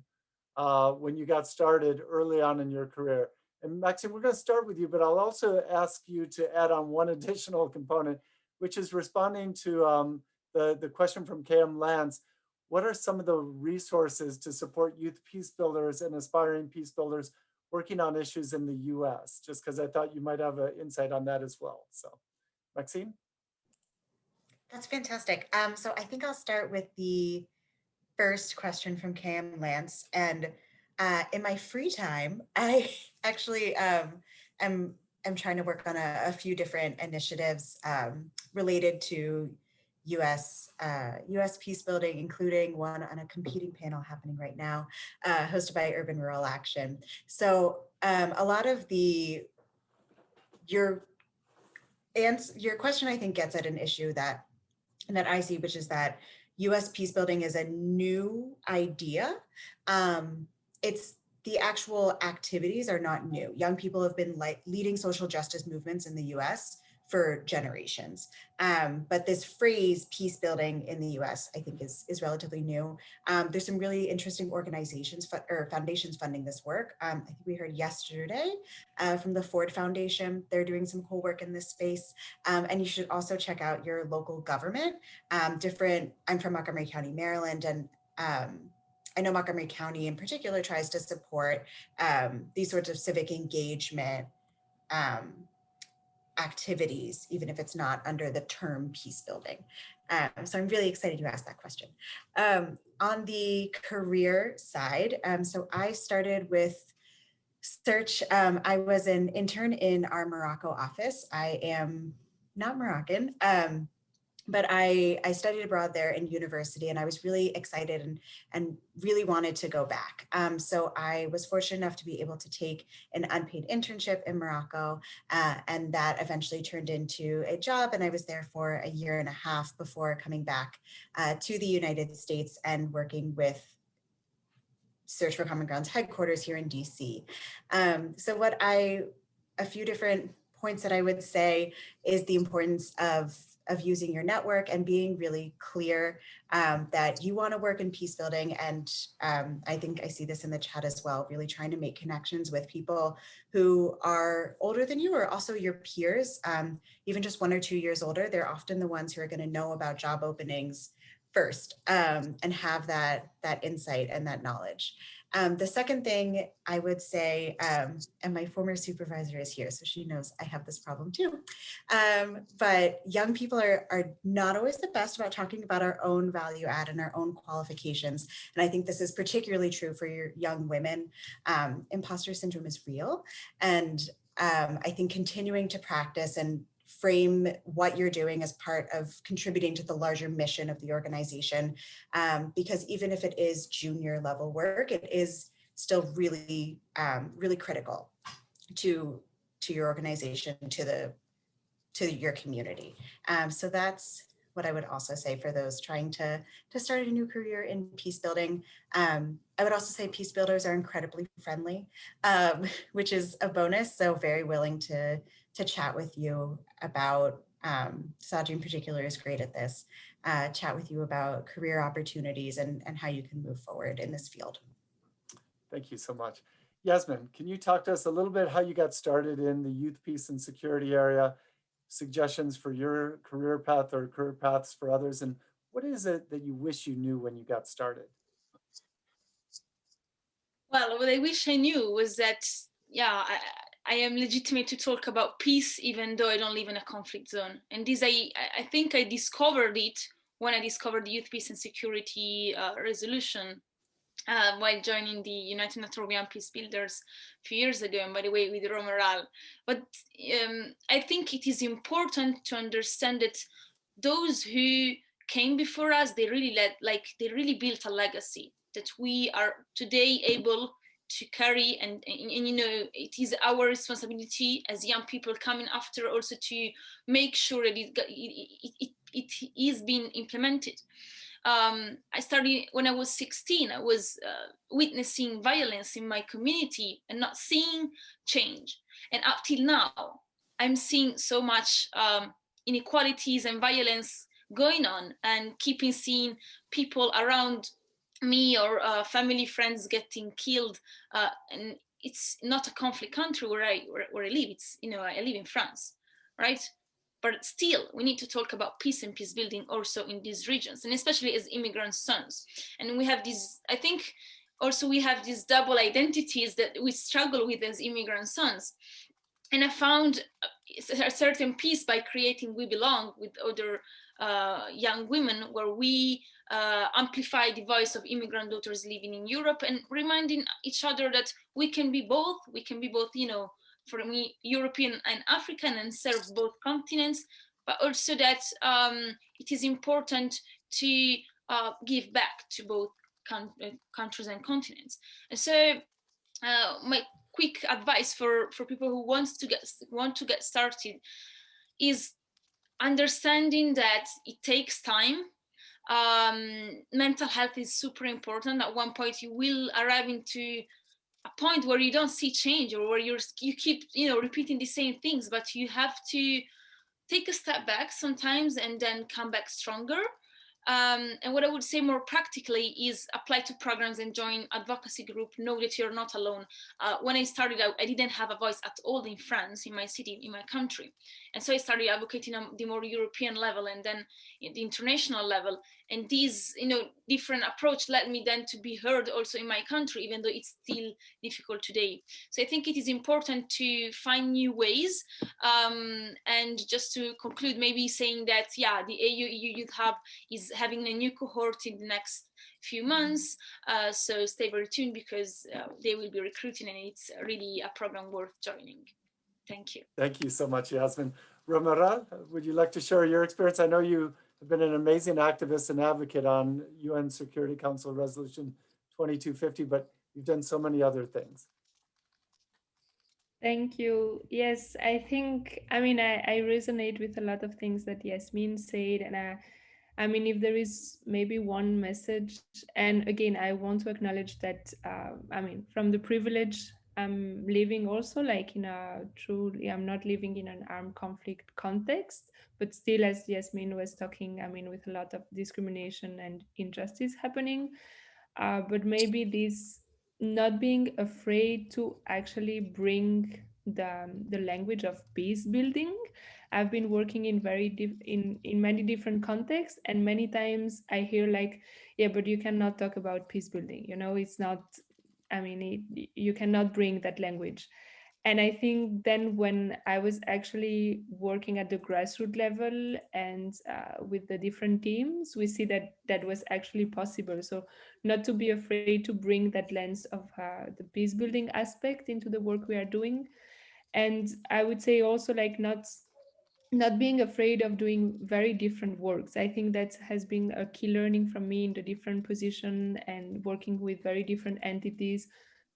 when you got started early on in your career? And Maxine, we're going to start with you, but I'll also ask you to add on one additional component, which is responding to the question from KM Lance. What are some of the resources to support youth peace builders and aspiring peace builders working on issues in the US? Just because I thought you might have an insight on that as well. So, Maxine? That's fantastic. So I think I'll start with the first question from KM Lance. And in my free time, I actually am trying to work on a few different initiatives related to US peace building, including one on a competing panel happening right now, hosted by Urban Rural Action. So a lot of your question, I think, gets at an issue that I see, which is that US peace building is a new idea. It's the actual activities are not new. Young people have been leading social justice movements in the US for generations. But this phrase peace building in the US, I think is relatively new. There's some really interesting organizations or foundations funding this work. I think we heard yesterday from the Ford Foundation. They're doing some cool work in this space. And you should also check out your local government. I'm from Montgomery County, Maryland, and I know Montgomery County in particular tries to support these sorts of civic engagement activities, even if it's not under the term peace building. So I'm really excited you asked that question. On the career side, so I started with search. I was an intern in our Morocco office. I am not Moroccan, but I studied abroad there in university, and I was really excited and really wanted to go back. So I was fortunate enough to be able to take an unpaid internship in Morocco, and that eventually turned into a job. And I was there for a year and a half before coming back to the United States and working with Search for Common Ground's headquarters here in DC. So a few different points that I would say is the importance of using your network and being really clear that you want to work in peace building. And I think I see this in the chat as well, really trying to make connections with people who are older than you or also your peers, even just 1 or 2 years older. They're often the ones who are going to know about job openings first and have that insight and that knowledge. The second thing I would say, and my former supervisor is here, so she knows I have this problem too, but young people are not always the best about talking about our own value add and our own qualifications. And I think this is particularly true for your young women. Imposter syndrome is real. And I think continuing to practice and frame what you're doing as part of contributing to the larger mission of the organization. Because even if it is junior level work, it is still really, really critical to your organization, to your community. So that's what I would also say for those trying to start a new career in peace building. I would also say peace builders are incredibly friendly, which is a bonus. So very willing to chat with you about, Saji in particular is great at this, chat with you about career opportunities and how you can move forward in this field. Thank you so much. Yasmin, can you talk to us a little bit how you got started in the youth, peace, and security area, suggestions for your career path or career paths for others, and what is it that you wish you knew when you got started? Well, what I wish I knew was that, yeah, I am legitimate to talk about peace, even though I don't live in a conflict zone. And this, I think I discovered it when I discovered the Youth, Peace and Security resolution while joining the United Nations Young Peace Builders a few years ago, and by the way, with Romeral. But I think it is important to understand that those who came before us, they really built a legacy that we are today able to carry, and you know, it is our responsibility as young people coming after also to make sure that it is being implemented. I started when I was 16. I was witnessing violence in my community and not seeing change. And up till now, I'm seeing so much inequalities and violence going on, and keeping seeing people around me or family friends getting killed. And it's not a conflict country where I live. It's, you know, I live in France, right? But still, we need to talk about peace and peace building also in these regions, and especially as immigrant sons. And we have these, I think, also we have these double identities that we struggle with as immigrant sons. And I found a certain peace by creating We Belong with other young women, where we amplify the voice of immigrant daughters living in Europe, and reminding each other that we can be both, you know, for me, European and African, and serve both continents, but also that it is important to give back to both countries and continents. And so my quick advice for people who want to get started is understanding that it takes time. Mental health is super important. At one point you will arrive into a point where you don't see change, or where you keep, you know, repeating the same things, but you have to take a step back sometimes and then come back stronger. And what I would say more practically is apply to programs and join advocacy group. Know that you're not alone. When I started out, I didn't have a voice at all in France, in my city, in my country. And so I started advocating on the more European level and then the international level. And these, you know, different approach led me then to be heard also in my country, even though it's still difficult today. So I think it is important to find new ways. And just to conclude, maybe saying that, yeah, the AU Youth Hub is having a new cohort in the next few months. So stay very tuned, because they will be recruiting, and it's really a program worth joining. Thank you. Thank you so much, Yasmin. Romera, would you like to share your experience? I know you have been an amazing activist and advocate on UN Security Council Resolution 2250, but you've done so many other things. Thank you. Yes, I think, I mean, I resonate with a lot of things that Yasmin said. And I mean, if there is maybe one message, and again, I want to acknowledge that, I mean, from the privilege I'm living also, like in a truly, I'm not living in an armed conflict context, but still, as Yasmin was talking, I mean, with a lot of discrimination and injustice happening. But maybe this not being afraid to actually bring the language of peace building. I've been working in in many different contexts, and many times I hear like, yeah, but you cannot talk about peace building, you know, it's not, I mean, you cannot bring that language. And I think then when I was actually working at the grassroots level and with the different teams, we see that that was actually possible. So not to be afraid to bring that lens of the peace building aspect into the work we are doing. And I would say also like not being afraid of doing very different works. I think that has been a key learning from me in the different position and working with very different entities.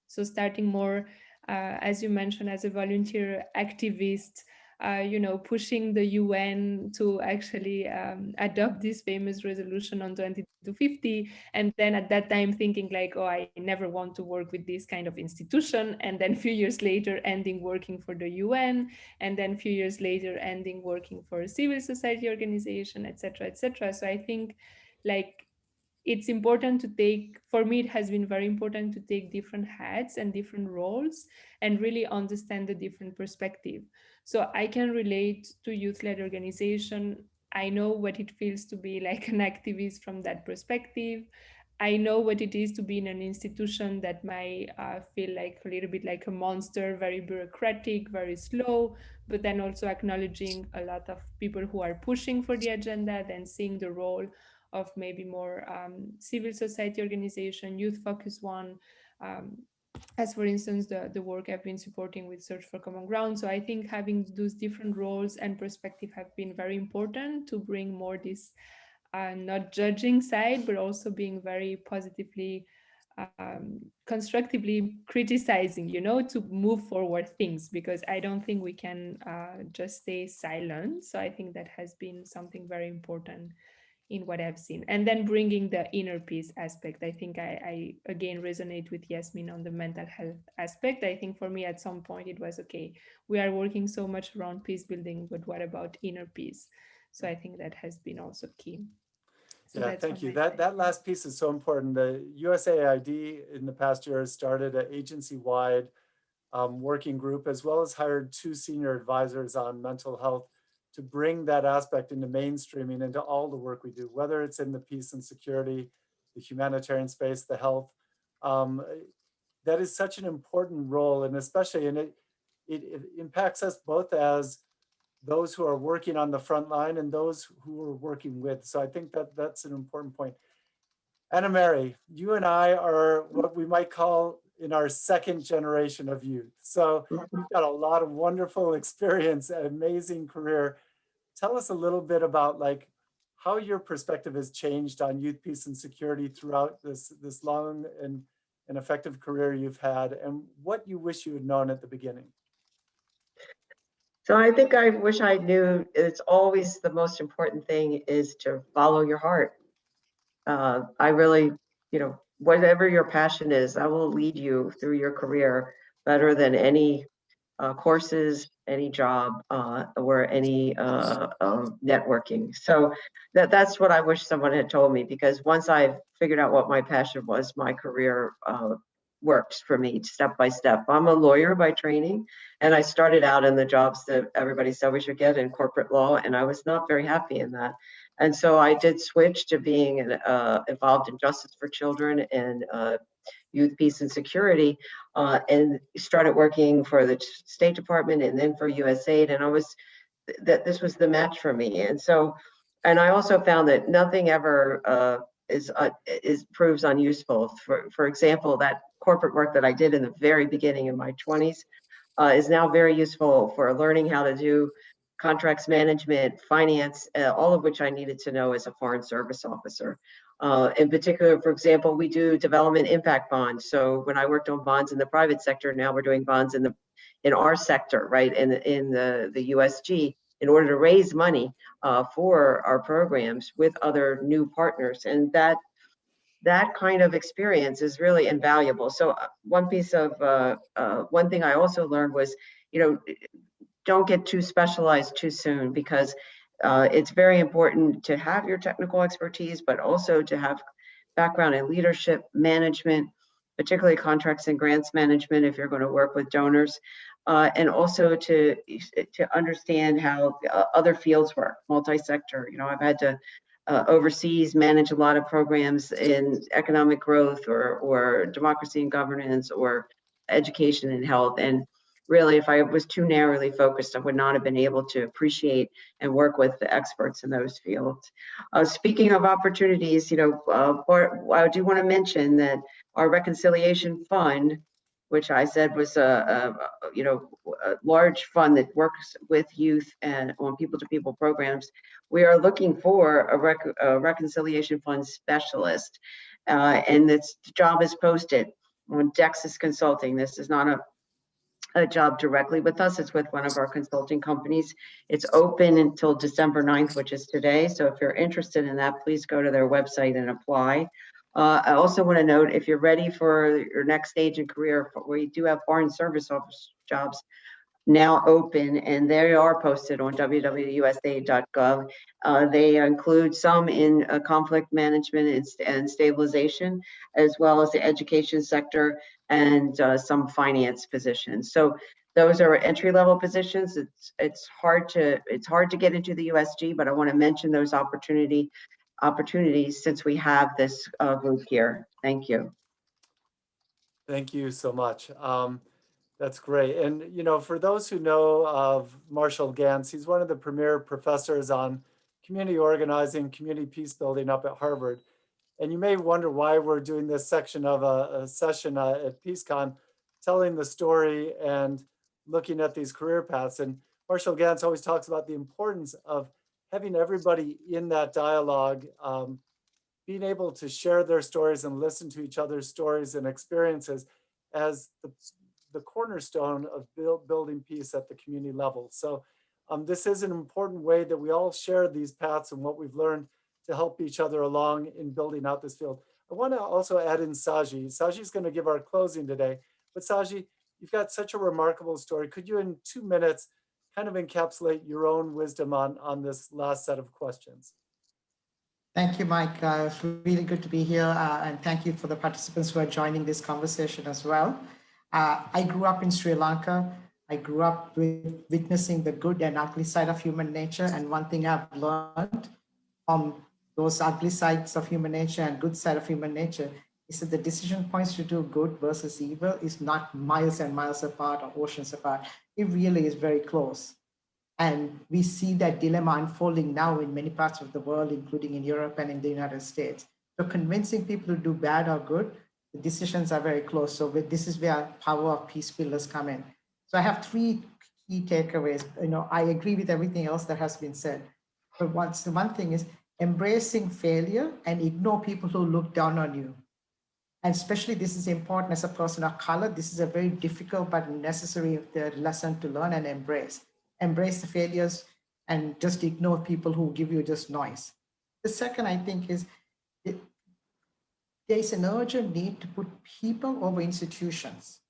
So starting more, as you mentioned, as a volunteer activist, pushing the UN to actually adopt this famous resolution on 2250, and then at that time thinking like, oh, I never want to work with this kind of institution, and then a few years later ending working for the UN, and then a few years later ending working for a civil society organization, etc., etc. So I think like it's important to take, for me it has been very important to take different hats and different roles and really understand the different perspective. So I can relate to youth-led organization. I know what it feels to be like an activist from that perspective. I know what it is to be in an institution that might feel like a little bit like a monster, very bureaucratic, very slow, but then also acknowledging a lot of people who are pushing for the agenda, then seeing the role of maybe more civil society organization, youth focused one, as for instance, the work I've been supporting with Search for Common Ground. So I think having those different roles and perspective have been very important to bring more this not judging side, but also being very positively, constructively criticizing, to move forward things, because I don't think we can just stay silent. So I think that has been something very important in what I've seen. And then bringing the inner peace aspect. I think I again resonate with Yasmin on the mental health aspect. I think for me at some point it was, okay, we are working so much around peace building, but what about inner peace? So I think that has been also key. So yeah, thank you. That last piece is so important. The USAID in the past year has started an agency-wide working group, as well as hired 2 senior advisors on mental health to bring that aspect into mainstreaming into all the work we do, whether it's in the peace and security, the humanitarian space, the health. That is such an important role, and especially, and it impacts us both as those who are working on the front line and those who are working with. So I think that that's an important point. Anna Mary, you and I are what we might call in our second generation of youth. So you've got a lot of wonderful experience, an amazing career. Tell us a little bit about like how your perspective has changed on youth peace and security throughout this long and effective career you've had, and what you wish you had known at the beginning. So I think I wish I knew it's always the most important thing is to follow your heart. I really, whatever your passion is, that will lead you through your career better than any courses, any job, or any networking. So that's what I wish someone had told me, because once I figured out what my passion was, my career worked for me step by step. I'm a lawyer by training, and I started out in the jobs that everybody said we should get in corporate law, and I was not very happy in that. And so I did switch to being involved in justice for children and youth peace and security, and started working for the State Department and then for USAID. And this was the match for me. And so, and I also found that nothing ever proves unuseful. For example, that corporate work that I did in the very beginning in my 20s is now very useful for learning how to do contracts management, finance, all of which I needed to know as a foreign service officer. In particular, for example, we do development impact bonds. So when I worked on bonds in the private sector, now we're doing bonds in our sector, right, in the USG, in order to raise money for our programs with other new partners. And that kind of experience is really invaluable. So one thing I also learned was, don't get too specialized too soon, because it's very important to have your technical expertise, but also to have background in leadership, management, particularly contracts and grants management if you're going to work with donors, and also to understand how other fields work, multi-sector. I've had to overseas manage a lot of programs in economic growth or democracy and governance or education and health. And really, if I was too narrowly focused, I would not have been able to appreciate and work with the experts in those fields. Speaking of opportunities, I do want to mention that our reconciliation fund, which I said was a large fund that works with youth and on people-to-people programs, we are looking for a reconciliation fund specialist, and this job is posted on Dexis Consulting. This is not a job directly with us. It's with one of our consulting companies. It's open until December 9th, which is today. So if you're interested in that, please go to their website and apply. I also want to note, if you're ready for your next stage in career, we do have foreign service office jobs now open, and they are posted on www.usaid.gov. They include some in conflict management and stabilization, as well as the education sector and some finance positions. So those are entry-level positions. It's hard to get into the USG, but I want to mention those opportunities since we have this group here. Thank you. Thank you so much. That's great. And, you know, for those who know of Marshall Ganz, he's one of the premier professors on community organizing, community peace building up at Harvard. And you may wonder why we're doing this section of a session at PeaceCon, telling the story and looking at these career paths. And Marshall Ganz always talks about the importance of having everybody in that dialogue, being able to share their stories and listen to each other's stories and experiences as the cornerstone of building peace at the community level. So this is an important way that we all share these paths and what we've learned to help each other along in building out this field. I want to also add in Saji. Saji's going to give our closing today, but Saji, you've got such a remarkable story. Could you in 2 minutes kind of encapsulate your own wisdom on this last set of questions? Thank you, Mike. It's really good to be here. And thank you for the participants who are joining this conversation as well. I grew up in Sri Lanka. I grew up witnessing the good and ugly side of human nature. And one thing I've learned from those ugly sides of human nature and good side of human nature is that the decision points to do good versus evil is not miles and miles apart or oceans apart. It really is very close. And we see that dilemma unfolding now in many parts of the world, including in Europe and in the United States. So convincing people to do bad or good, the decisions are very close. So this is where power of peace builders come in. So I have 3 key takeaways. You know, I agree with everything else that has been said. But one thing is embracing failure and ignore people who look down on you. And especially this is important as a person of color. This is a very difficult but necessary lesson to learn and embrace. Embrace the failures and just ignore people who give you just noise. The second, I think, is there's an urgent need to put people over institutions.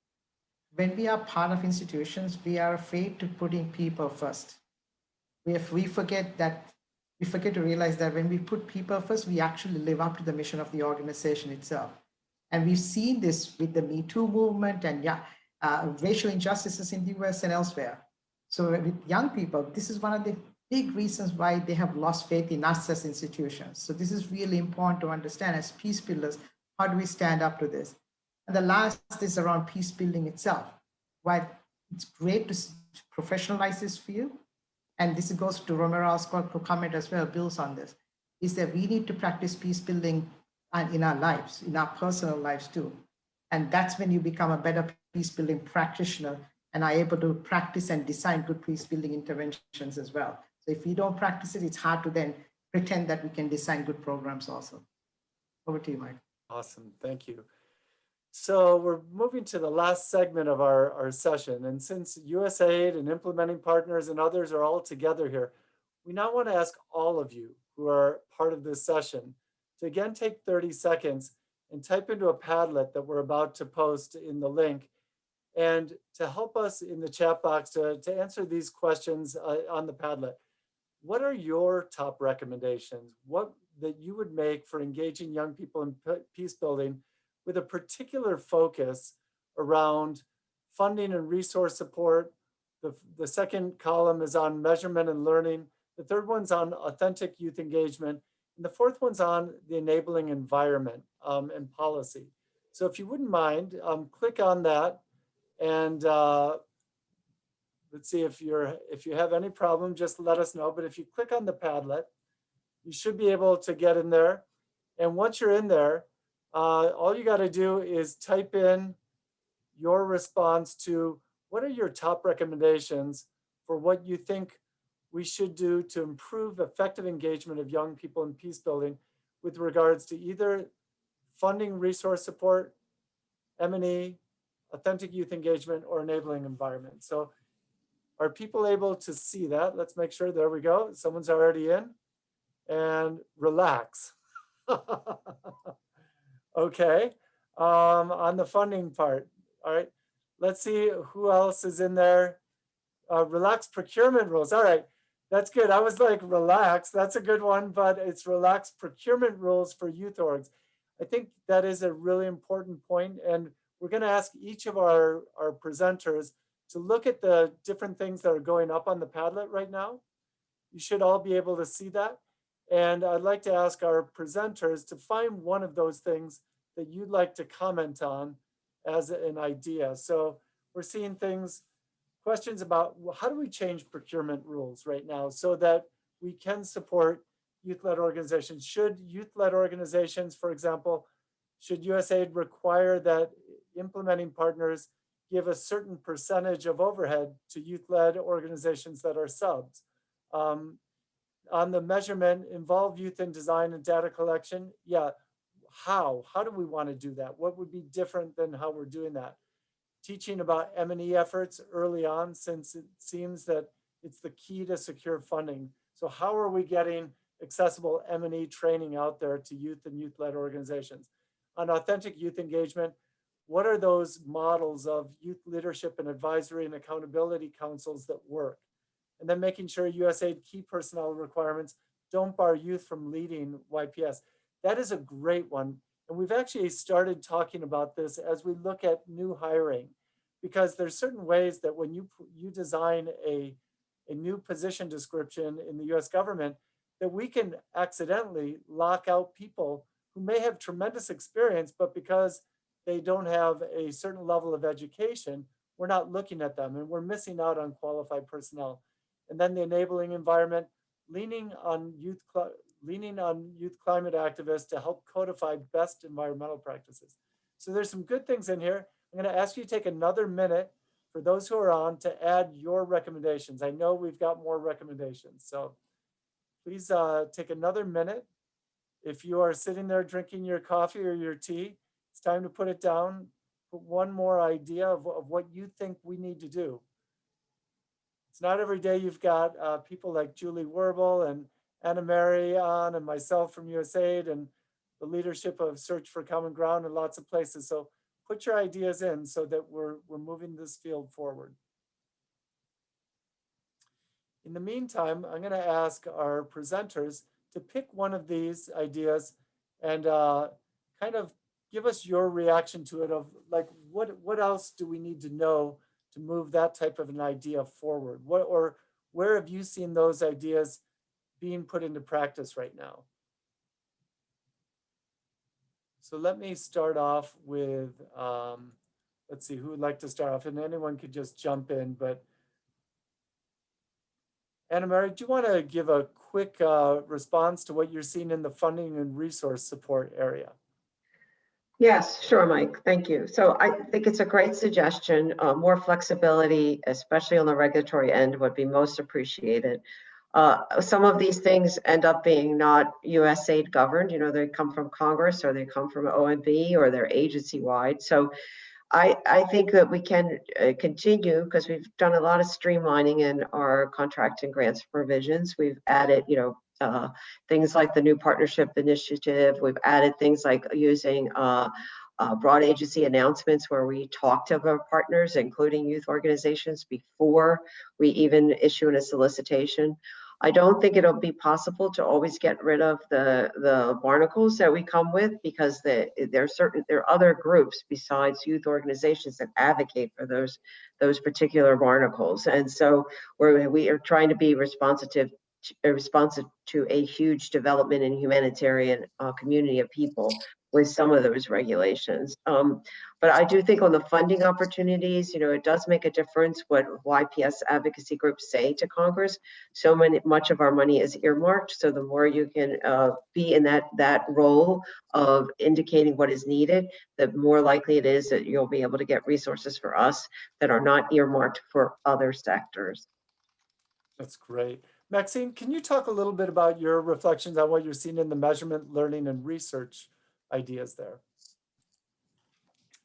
When we are part of institutions, we are afraid to putting people first. We forget to realize that when we put people first, we actually live up to the mission of the organization itself. And we've seen this with the Me Too movement and racial injustices in the US and elsewhere. So with young people, this is one of the big reasons why they have lost faith in us as institutions. So this is really important to understand as peace builders, how do we stand up to this? And the last is around peace building itself. While it's great to professionalize this field, and this goes to Romero's comment as well, builds on this, is that we need to practice peace building in our lives, in our personal lives too. And that's when you become a better peace building practitioner and are able to practice and design good peace building interventions as well. So if we don't practice it, it's hard to then pretend that we can design good programs also. Over to you, Mike. Awesome, thank you. So we're moving to the last segment of our session. And since USAID and implementing partners and others are all together here, we now want to ask all of you who are part of this session to again take 30 seconds and type into a Padlet that we're about to post in the link, and to help us in the chat box to answer these questions on the Padlet. What are your top recommendations? What that you would make for engaging young people in peace building with a particular focus around funding and resource support? The second column is on measurement and learning. The third one's on authentic youth engagement. And the fourth one's on the enabling environment and policy. So if you wouldn't mind, click on that, and let's see if you have any problem, just let us know. But if you click on the Padlet, you should be able to get in there. And once you're in there, all you got to do is type in your response to what are your top recommendations for what you think we should do to improve effective engagement of young people in peace building with regards to either funding resource support, M&E, authentic youth engagement, or enabling environment. So are people able to see that? Let's make sure, there we go. Someone's already in. And relax. Okay, on the funding part, all right. Let's see who else is in there. Relaxed procurement rules, all right. That's good. I was like, relax, that's a good one, but it's relaxed procurement rules for youth orgs. I think that is a really important point, and we're gonna ask each of our presenters to look at the different things that are going up on the Padlet right now. You should all be able to see that. And I'd like to ask our presenters to find one of those things that you'd like to comment on as an idea. So we're seeing things, questions about, well, how do we change procurement rules right now so that we can support youth-led organizations? Should youth-led organizations, for example, should USAID require that implementing partners give a certain percentage of overhead to youth-led organizations that are subs? On the measurement, involve youth in design and data collection. Yeah, how do we want to do that? What would be different than how we're doing that? Teaching about M&E efforts early on, since it seems that it's the key to secure funding. So how are we getting accessible M&E training out there to youth and youth-led organizations? On authentic youth engagement, what are those models of youth leadership and advisory and accountability councils that work? And then making sure USAID key personnel requirements don't bar youth from leading YPS. That is a great one. And we've actually started talking about this as we look at new hiring, because there's certain ways that when you design a new position description in the US government, that we can accidentally lock out people who may have tremendous experience, but because they don't have a certain level of education, we're not looking at them and we're missing out on qualified personnel. And then the enabling environment, leaning on youth climate activists to help codify best environmental practices. So there's some good things in here. I'm going to ask you to take another minute for those who are on to add your recommendations. I know we've got more recommendations, so please take another minute. If you are sitting there drinking your coffee or your tea, it's time to put it down. Put one more idea of what you think we need to do. It's not every day you've got people like Julie Werbel and Anna Mary on, and myself from USAID, and the leadership of Search for Common Ground in lots of places. So put your ideas in so that we're moving this field forward. In the meantime, I'm going to ask our presenters to pick one of these ideas and kind of give us your reaction to it, of like, what else do we need to know to move that type of an idea forward? Or where have you seen those ideas being put into practice right now? So let me start off with, let's see, who would like to start off? And anyone could just jump in, but Anna Mary, do you want to give a quick response to what you're seeing in the funding and resource support area? Yes, sure, Mike. Thank you. So I think it's a great suggestion. More flexibility, especially on the regulatory end, would be most appreciated. Some of these things end up being not USAID governed. You know, they come from Congress, or they come from OMB, or they're agency-wide. So I think that we can continue, because we've done a lot of streamlining in our contract and grants provisions. We've added, things like the new partnership initiative. We've added things like using broad agency announcements, where we talk to our partners, including youth organizations, before we even issue a solicitation. I don't think it'll be possible to always get rid of the barnacles that we come with, because there are other groups besides youth organizations that advocate for those particular barnacles. And so we are trying to be responsive to a huge development in humanitarian community of people with some of those regulations. But I do think on the funding opportunities, it does make a difference what YPS advocacy groups say to Congress. So much of our money is earmarked. So the more you can be in that role of indicating what is needed, the more likely it is that you'll be able to get resources for us that are not earmarked for other sectors. That's great. Maxine, can you talk a little bit about your reflections on what you're seeing in the measurement, learning, and research ideas there?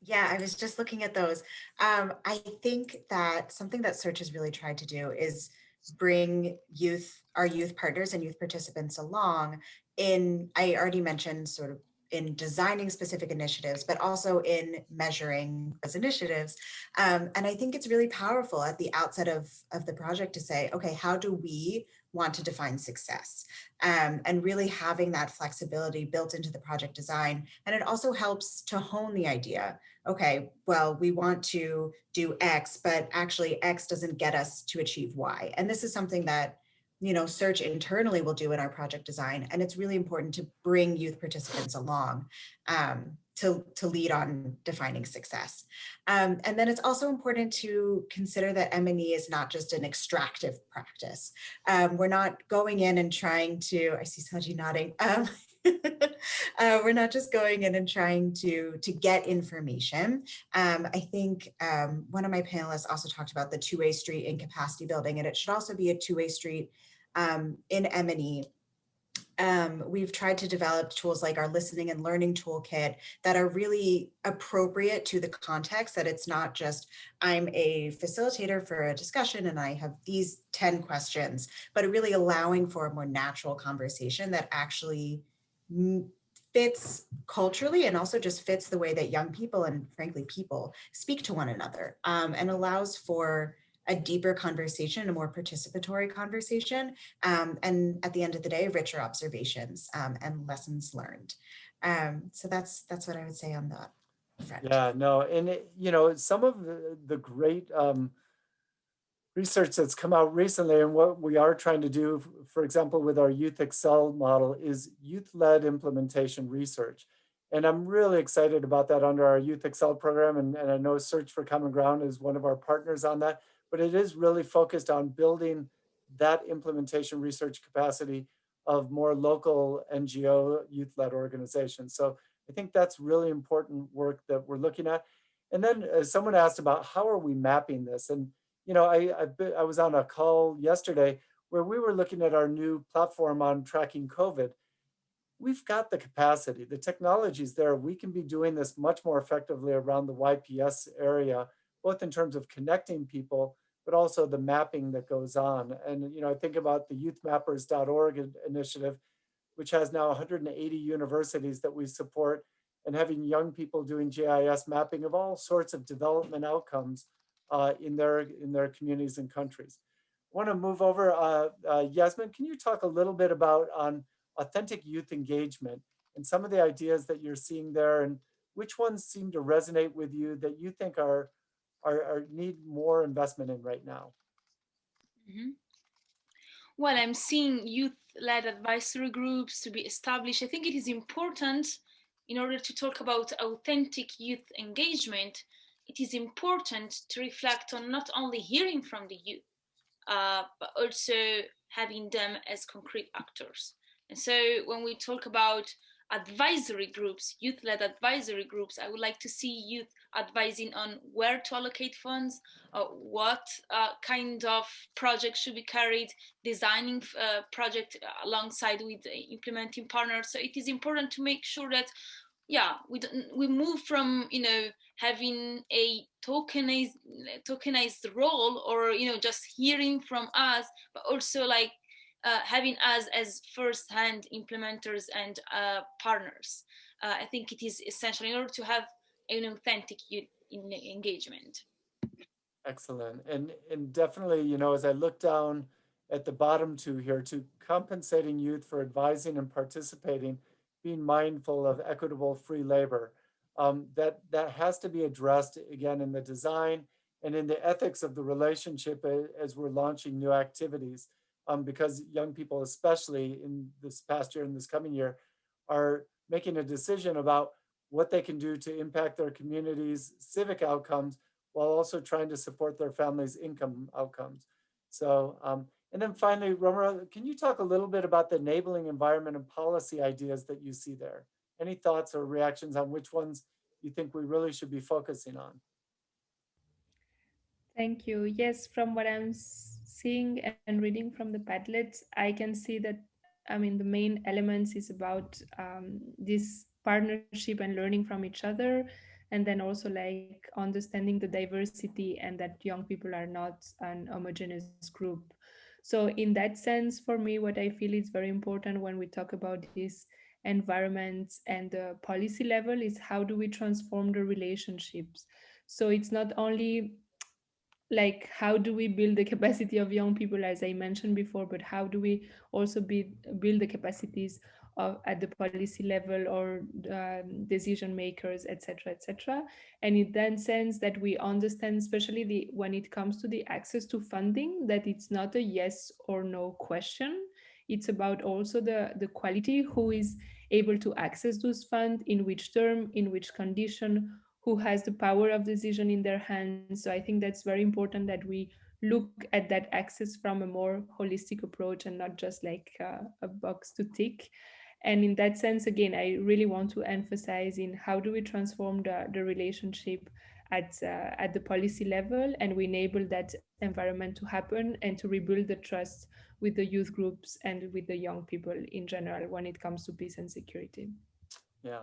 Yeah, I was just looking at those. I think that something that Search has really tried to do is bring our youth partners and youth participants along I already mentioned sort of in designing specific initiatives, but also in measuring those initiatives. And I think it's really powerful at the outset of the project to say, okay, how do we want to define success? And really having that flexibility built into the project design. And it also helps to hone the idea. Okay, well, we want to do X, but actually X doesn't get us to achieve Y. And this is something that, Search internally will do in our project design. And it's really important to bring youth participants along to lead on defining success. And then it's also important to consider that M&E is not just an extractive practice. We're not going in and trying to, I see Saji nodding. We're not just going in and trying to get information. I think one of my panelists also talked about the two-way street in capacity building, and it should also be a two-way street in M&E. We've tried to develop tools like our listening and learning toolkit that are really appropriate to the context, that it's not just I'm a facilitator for a discussion and I have these 10 questions, but really allowing for a more natural conversation that actually fits culturally and also just fits the way that young people and frankly people speak to one another, and allows for a deeper conversation, a more participatory conversation, and at the end of the day, richer observations and lessons learned. So that's what I would say on that front. Yeah, no, and some of the great research that's come out recently, and what we are trying to do, for example, with our Youth Excel model, is youth-led implementation research. And I'm really excited about that under our Youth Excel program. And I know Search for Common Ground is one of our partners on that, but it is really focused on building that implementation research capacity of more local NGO youth-led organizations. So I think that's really important work that we're looking at. And then someone asked about how are we mapping this? And I was on a call yesterday where we were looking at our new platform on tracking COVID. We've got the capacity, the technology's there. We can be doing this much more effectively around the YPS area, both in terms of connecting people, but also the mapping that goes on. And I think about the youthmappers.org initiative, which has now 180 universities that we support, and having young people doing GIS mapping of all sorts of development outcomes in their communities and countries. I want to move over. Yasmin, can you talk a little bit about on authentic youth engagement and some of the ideas that you're seeing there, and which ones seem to resonate with you that you think are need more investment in right now? Mm-hmm. Well, I'm seeing youth-led advisory groups to be established. I think it is important, in order to talk about authentic youth engagement, it is important to reflect on not only hearing from the youth, but also having them as concrete actors. And so when we talk about advisory groups, youth-led advisory groups, I would like to see youth advising on where to allocate funds, what kind of project should be carried, designing project alongside with implementing partners. So it is important to make sure that we move from having a tokenized role, or just hearing from us, but also like having us as first-hand implementers and partners. I think it is essential in order to have an authentic youth engagement. Excellent. And definitely, as I look down at the bottom two here, to compensating youth for advising and participating, being mindful of equitable free labor, that has to be addressed again in the design and in the ethics of the relationship as we're launching new activities, because young people, especially in this past year and this coming year, are making a decision about what they can do to impact their communities' civic outcomes, while also trying to support their families' income outcomes. So, and then finally, Romero, can you talk a little bit about the enabling environment and policy ideas that you see there? Any thoughts or reactions on which ones you think we really should be focusing on? Thank you. Yes, from what I'm seeing and reading from the Padlets, I can see that, the main elements is about this partnership and learning from each other, and then also like understanding the diversity and that young people are not an homogeneous group. So in that sense, for me, what I feel is very important when we talk about this environment and the policy level is how do we transform the relationships. So it's not only like how do we build the capacity of young people, as I mentioned before, but how do we also build the capacities of at the policy level or decision makers, etc., etc. And in that sense that we understand, especially when it comes to the access to funding, that it's not a yes or no question. It's about also the quality, who is able to access those funds, in which term, in which condition, who has the power of decision in their hands. So I think that's very important that we look at that access from a more holistic approach and not just like a box to tick. And in that sense, again, I really want to emphasize in how do we transform the relationship at the policy level, and we enable that environment to happen and to rebuild the trust with the youth groups and with the young people in general when it comes to peace and security. Yeah,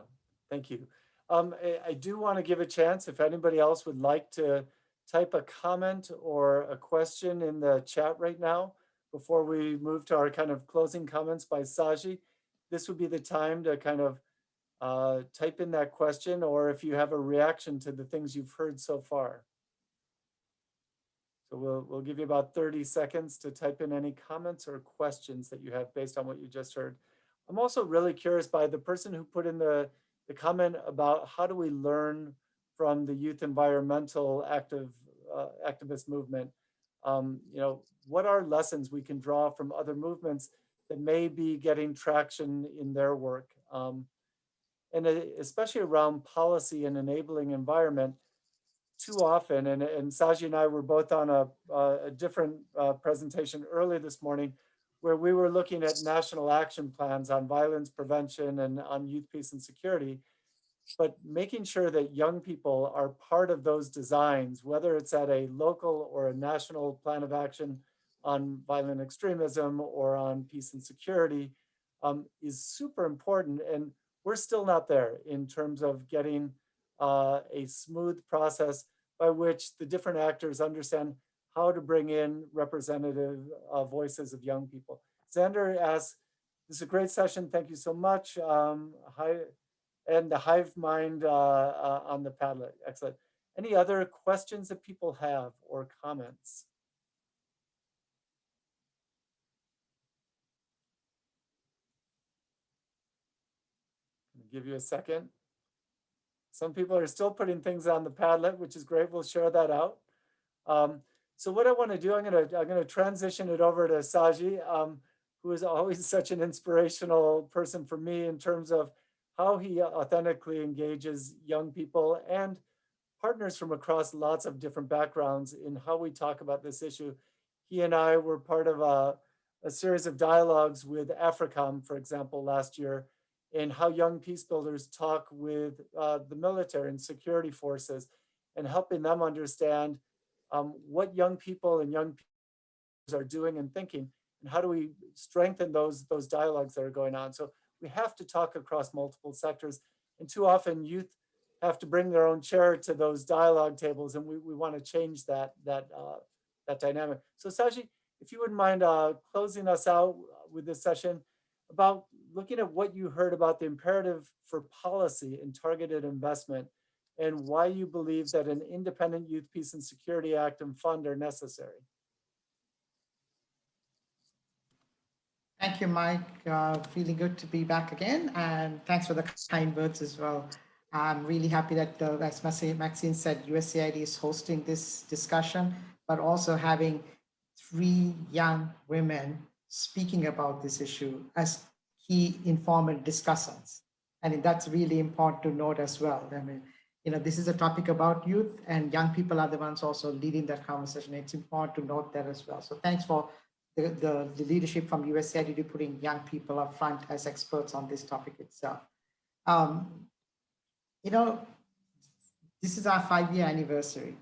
thank you. I do want to give a chance if anybody else would like to type a comment or a question in the chat right now before we move to our kind of closing comments by Saji. This would be the time to kind of type in that question, or if you have a reaction to the things you've heard so far. So we'll give you about 30 seconds to type in any comments or questions that you have based on what you just heard. I'm also really curious by the person who put in the comment about how do we learn from the youth environmental activist movement. What are lessons we can draw from other movements that may be getting traction in their work? And especially around policy and enabling environment, too often, and Saji and I were both on a different presentation earlier this morning, where we were looking at national action plans on violence prevention and on youth peace and security, but making sure that young people are part of those designs, whether it's at a local or a national plan of action on violent extremism or on peace and security, is super important. And we're still not there in terms of getting a smooth process by which the different actors understand how to bring in representative voices of young people. Xander asks, this is a great session, thank you so much. And the hive mind on the Padlet, excellent. Any other questions that people have or comments? Give you a second. Some people are still putting things on the Padlet, which is great. We'll share that out. So what I want to do, I'm gonna transition it over to Saji, who is always such an inspirational person for me in terms of how he authentically engages young people and partners from across lots of different backgrounds in how we talk about this issue. He and I were part of a series of dialogues with AFRICOM, for example, last year, in how young peace builders talk with the military and security forces and helping them understand what young people and young people are doing and thinking, and how do we strengthen those dialogues that are going on. So we have to talk across multiple sectors, and too often youth have to bring their own chair to those dialogue tables, and we want to change that dynamic. So Saji, if you wouldn't mind closing us out with this session about looking at what you heard about the imperative for policy and targeted investment, and why you believe that an independent Youth Peace and Security Act and fund are necessary. Thank you, Mike. Really good to be back again. And thanks for the kind words as well. I'm really happy that, as Maxine said, USAID is hosting this discussion, but also having 3 young women speaking about this issue as key informal discussants. And that's really important to note as well. I mean, this is a topic about youth, and young people are the ones also leading that conversation. It's important to note that as well. So thanks for the leadership from USAID to putting young people up front as experts on this topic itself. This is our 5-year anniversary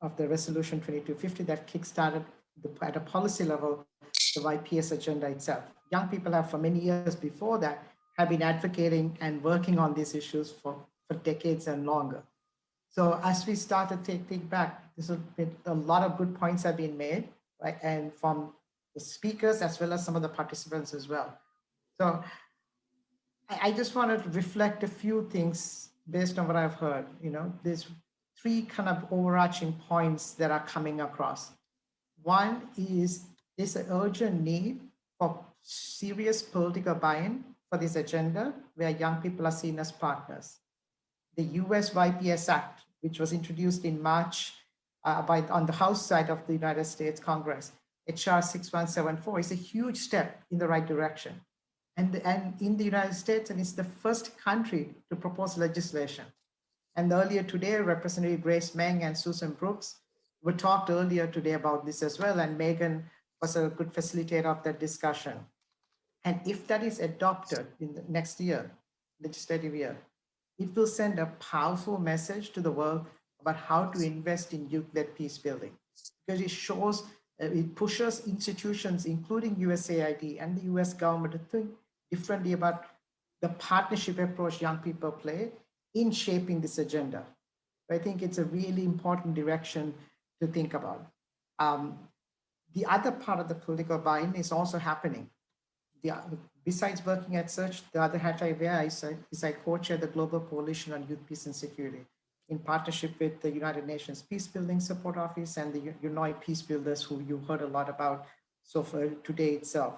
of the Resolution 2250 that kickstarted at a policy level the YPS agenda itself. Young people have, for many years before that, have been advocating and working on these issues for decades and longer. So as we start to think back, a lot of good points have been made, right? And from the speakers as well as some of the participants as well. So I just want to reflect a few things based on what I've heard. There's three kind of overarching points that are coming across. One is there's an urgent need for serious political buy-in for this agenda where young people are seen as partners. The US Yps Act, which was introduced in March on the House side of the United States Congress, HR 6174, is a huge step in the right direction. And in the United States, and it's the first country to propose legislation. And earlier today, Representative Grace Meng and Susan Brooks were talked earlier today about this as well, and Megan was a good facilitator of that discussion. And if that is adopted in the next year, legislative year, it will send a powerful message to the world about how to invest in youth-led peace building, because it shows, it pushes institutions, including USAID and the US government, to think differently about the partnership approach young people play in shaping this agenda. I think it's a really important direction to think about. The other part of the political buy-in is also happening. Besides working at Search, the other hat I wear is I co-chair the Global Coalition on Youth, Peace and Security in partnership with the United Nations Peace Building Support Office and the Euau Peace Builders, who you heard a lot about so far today itself.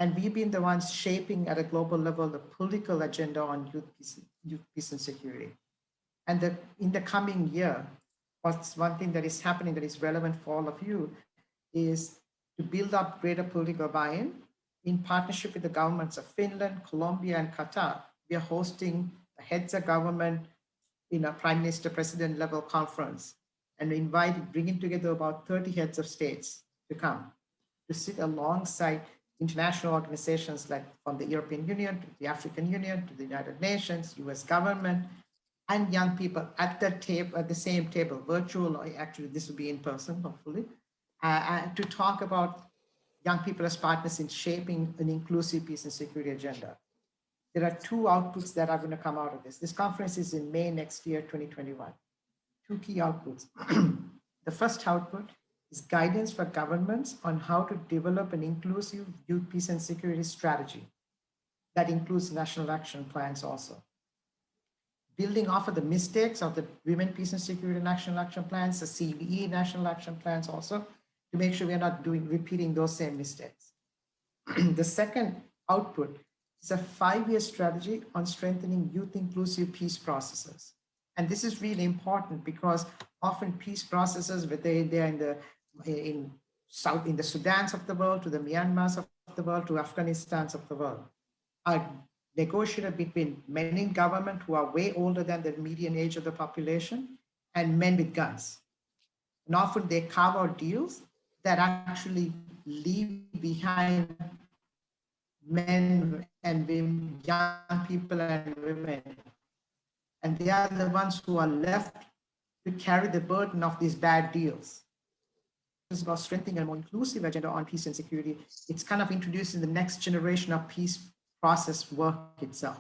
And we've been the ones shaping at a global level the political agenda on youth, peace and security. And in the coming year, what's one thing that is happening that is relevant for all of you is to build up greater political buy-in in partnership with the governments of Finland, Colombia, and Qatar. We are hosting the heads of government in a prime minister president level conference and bringing together about 30 heads of states to come to sit alongside international organizations like from the European Union to the African Union to the United Nations, US government, and young people at the same table, virtual, or actually this will be in person, hopefully, to talk about young people as partners in shaping an inclusive peace and security agenda. There are two outputs that are going to come out of this. This conference is in May next year, 2021. Two key outputs. The first output is guidance for governments on how to develop an inclusive youth, peace and security strategy that includes national action plans also. Building off of the mistakes of the Women, Peace and Security National Action Plans, the CVE National Action Plans also, to make sure we are not repeating those same mistakes. The second output is a 5-year strategy on strengthening youth inclusive peace processes. And this is really important because often peace processes, whether they're in the Sudans of the world, to the Myanmars of the world, to Afghanistans of the world, are negotiated between men in government who are way older than the median age of the population and men with guns. And often they carve out deals that actually leave behind men and women, young people and women. And they are the ones who are left to carry the burden of these bad deals. It's about strengthening a more inclusive agenda on peace and security. It's kind of introducing the next generation of peace process work itself.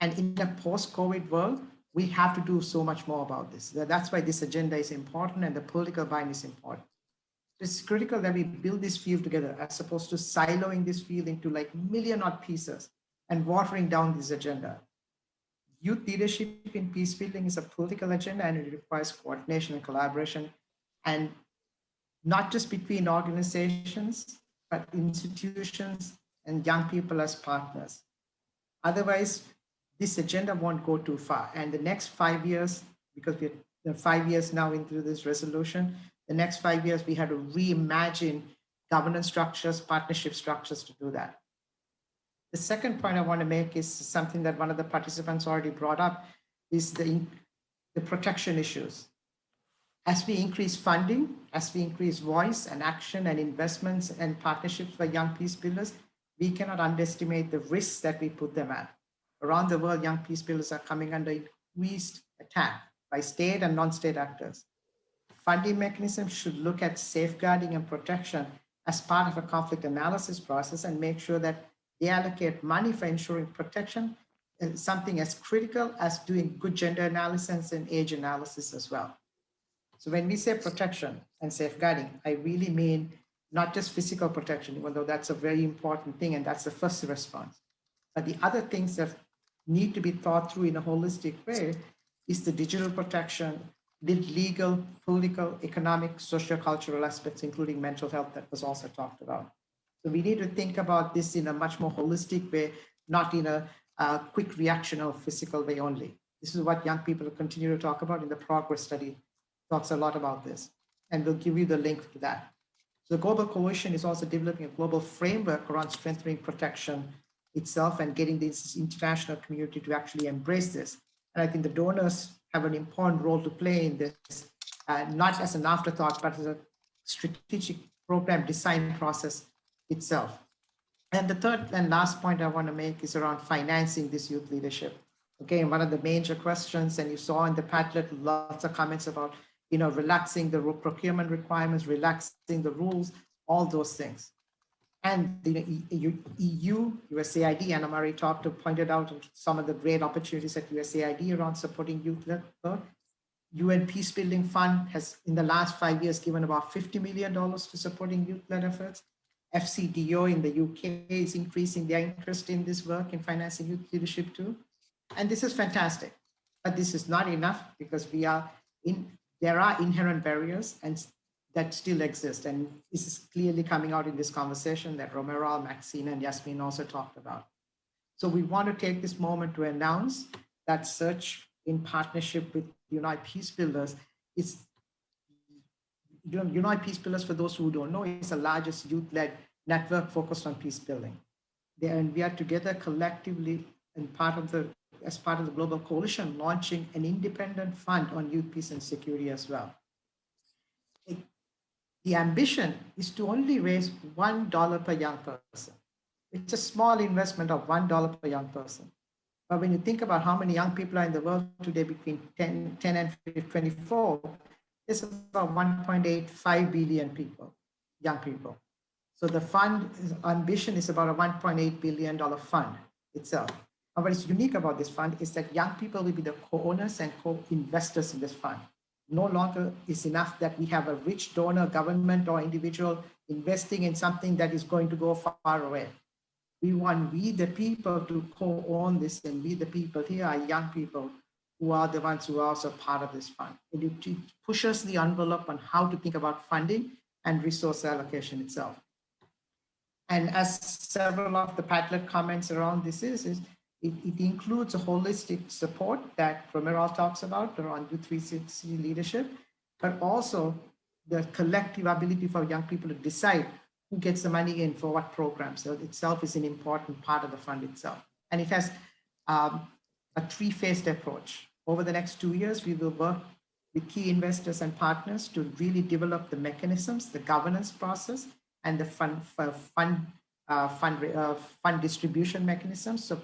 And in a post-COVID world, we have to do so much more about this. That's why this agenda is important and the political buy-in is important. It's critical that we build this field together as opposed to siloing this field into like million-odd pieces and watering down this agenda. Youth leadership in peace building is a political agenda and it requires coordination and collaboration, and not just between organizations, but institutions and young people as partners. Otherwise, this agenda won't go too far. And the next 5 years, because we're 5 years now into this resolution, the next 5 years, we had to reimagine governance structures, partnership structures to do that. The second point I want to make is something that one of the participants already brought up, is the protection issues. As we increase funding, as we increase voice and action and investments and partnerships for young peace builders, we cannot underestimate the risks that we put them at. Around the world, young peace builders are coming under increased attack by state and non-state actors. Funding mechanisms should look at safeguarding and protection as part of a conflict analysis process and make sure that they allocate money for ensuring protection something as critical as doing good gender analysis and age analysis as well. So when we say protection and safeguarding, I really mean not just physical protection, even though that's a very important thing and that's the first response. But the other things that need to be thought through in a holistic way is the digital protection, the legal, political, economic, socio-cultural aspects, including mental health that was also talked about. So we need to think about this in a much more holistic way, not in a quick reaction or physical way only. This is what young people continue to talk about in the progress study, talks a lot about this, and we'll give you the link to that. So the Global Coalition is also developing a global framework around strengthening protection itself and getting this international community to actually embrace this. And I think the donors have an important role to play in this, not as an afterthought, but as a strategic program design process itself. And the third and last point I want to make is around financing this youth leadership. Okay, one of the major questions, and you saw in the Padlet lots of comments about, relaxing the procurement requirements, relaxing the rules, all those things. And the EU, USAID, Anna Marie pointed out some of the great opportunities at USAID around supporting youth work. UN Peacebuilding Fund has, in the last 5 years, given about $50 million to supporting youth-led efforts. FCDO in the UK is increasing their interest in this work in financing youth leadership too. And this is fantastic, but this is not enough because there are inherent barriers and that still exist. And this is clearly coming out in this conversation that Romero, Maxine, and Yasmin also talked about. So we want to take this moment to announce that search in partnership with Unite Peacebuilders is, Unite Peacebuilders, for those who don't know, is the largest youth-led network focused on peace building. And we are together collectively and as part of the Global Coalition, launching an independent fund on youth peace and security as well. The ambition is to only raise $1 per young person. It's a small investment of $1 per young person. But when you think about how many young people are in the world today between 10 and 24, it's about 1.85 billion people, young people. So the fund ambition is about a $1.8 billion fund itself. And what is unique about this fund is that young people will be the co-owners and co-investors in this fund. No longer is enough that we have a rich donor, government or individual investing in something that is going to go far away. We want we the people to co-own this, and we the people here are young people who are the ones who are also part of this fund. It pushes the envelope on how to think about funding and resource allocation itself. And as several of the Padlet comments around this is it includes a holistic support that Romero talks about around Youth 360 leadership, but also the collective ability for young people to decide who gets the money in for what programs. So itself is an important part of the fund itself. And it has a three-phased approach. Over the next 2 years, we will work with key investors and partners to really develop the mechanisms, the governance process, and the fund distribution mechanisms so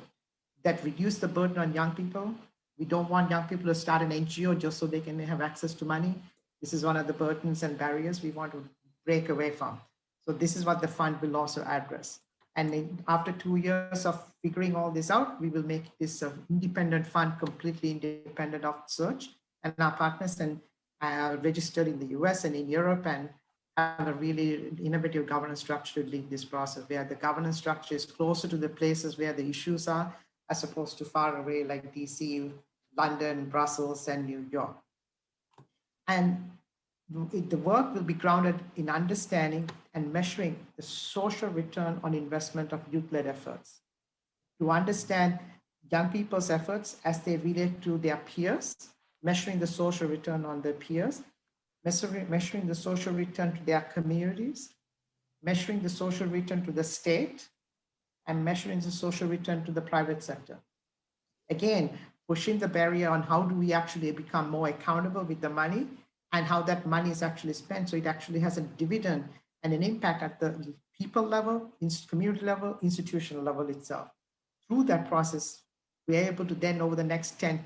that reduce the burden on young people. We don't want young people to start an NGO just so they can have access to money. This is one of the burdens and barriers we want to break away from. So this is what the fund will also address. And after 2 years of figuring all this out, we will make this an independent fund, completely independent of search. And our partners and registered in the US and in Europe, and have a really innovative governance structure to lead this process, where the governance structure is closer to the places where the issues are, as opposed to far away like DC, London, Brussels, and New York. And the work will be grounded in understanding and measuring the social return on investment of youth-led efforts. To understand young people's efforts as they relate to their peers, measuring the social return on their peers, measuring the social return to their communities, measuring the social return to the state, and measuring the social return to the private sector. Again, pushing the barrier on how do we actually become more accountable with the money and how that money is actually spent, so it actually has a dividend and an impact at the people level, community level, institutional level itself. Through that process, we're able to then, over the next 10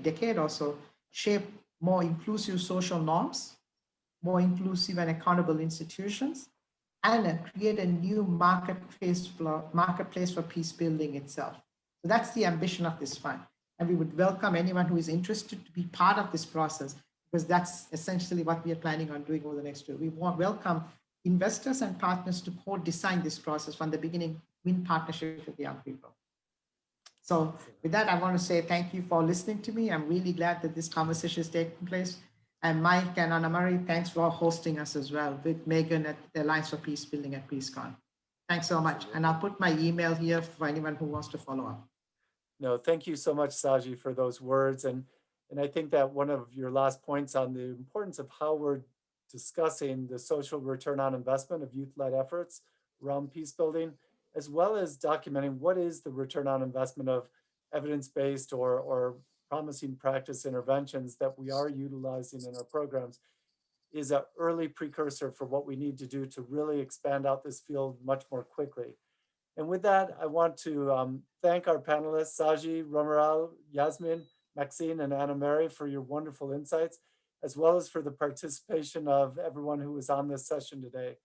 decade or so, shape more inclusive social norms, more inclusive and accountable institutions, and create a new marketplace for peace building itself. So that's the ambition of this fund. And we would welcome anyone who is interested to be part of this process, because that's essentially what we are planning on doing over the next year. We welcome investors and partners to co-design this process from the beginning in partnership with the young people. So with that, I want to say thank you for listening to me. I'm really glad that this conversation is taking place. And Mike and Anna Marie, thanks for hosting us as well with Megan at the Alliance for Peace Building at PeaceCon. Thanks so much. And I'll put my email here for anyone who wants to follow up. No, thank you so much, Saji, for those words. And I think that one of your last points on the importance of how we're discussing the social return on investment of youth-led efforts around peace building, as well as documenting what is the return on investment of evidence-based or promising practice interventions that we are utilizing in our programs, is an early precursor for what we need to do to really expand out this field much more quickly. And with that, I want to thank our panelists, Saji, Romeral, Yasmin, Maxine, and Anna Mary for your wonderful insights, as well as for the participation of everyone who was on this session today.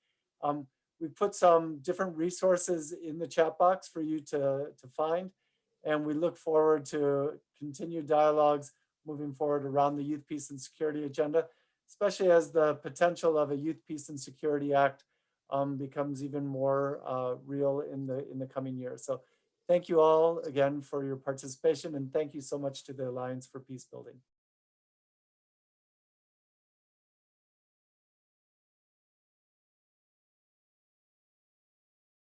We put some different resources in the chat box for you to find, and we look forward to continued dialogues moving forward around the Youth, Peace, and Security agenda, especially as the potential of a Youth, Peace, and Security Act becomes even more real in the coming years. So thank you all again for your participation, and thank you so much to the Alliance for Peace Building.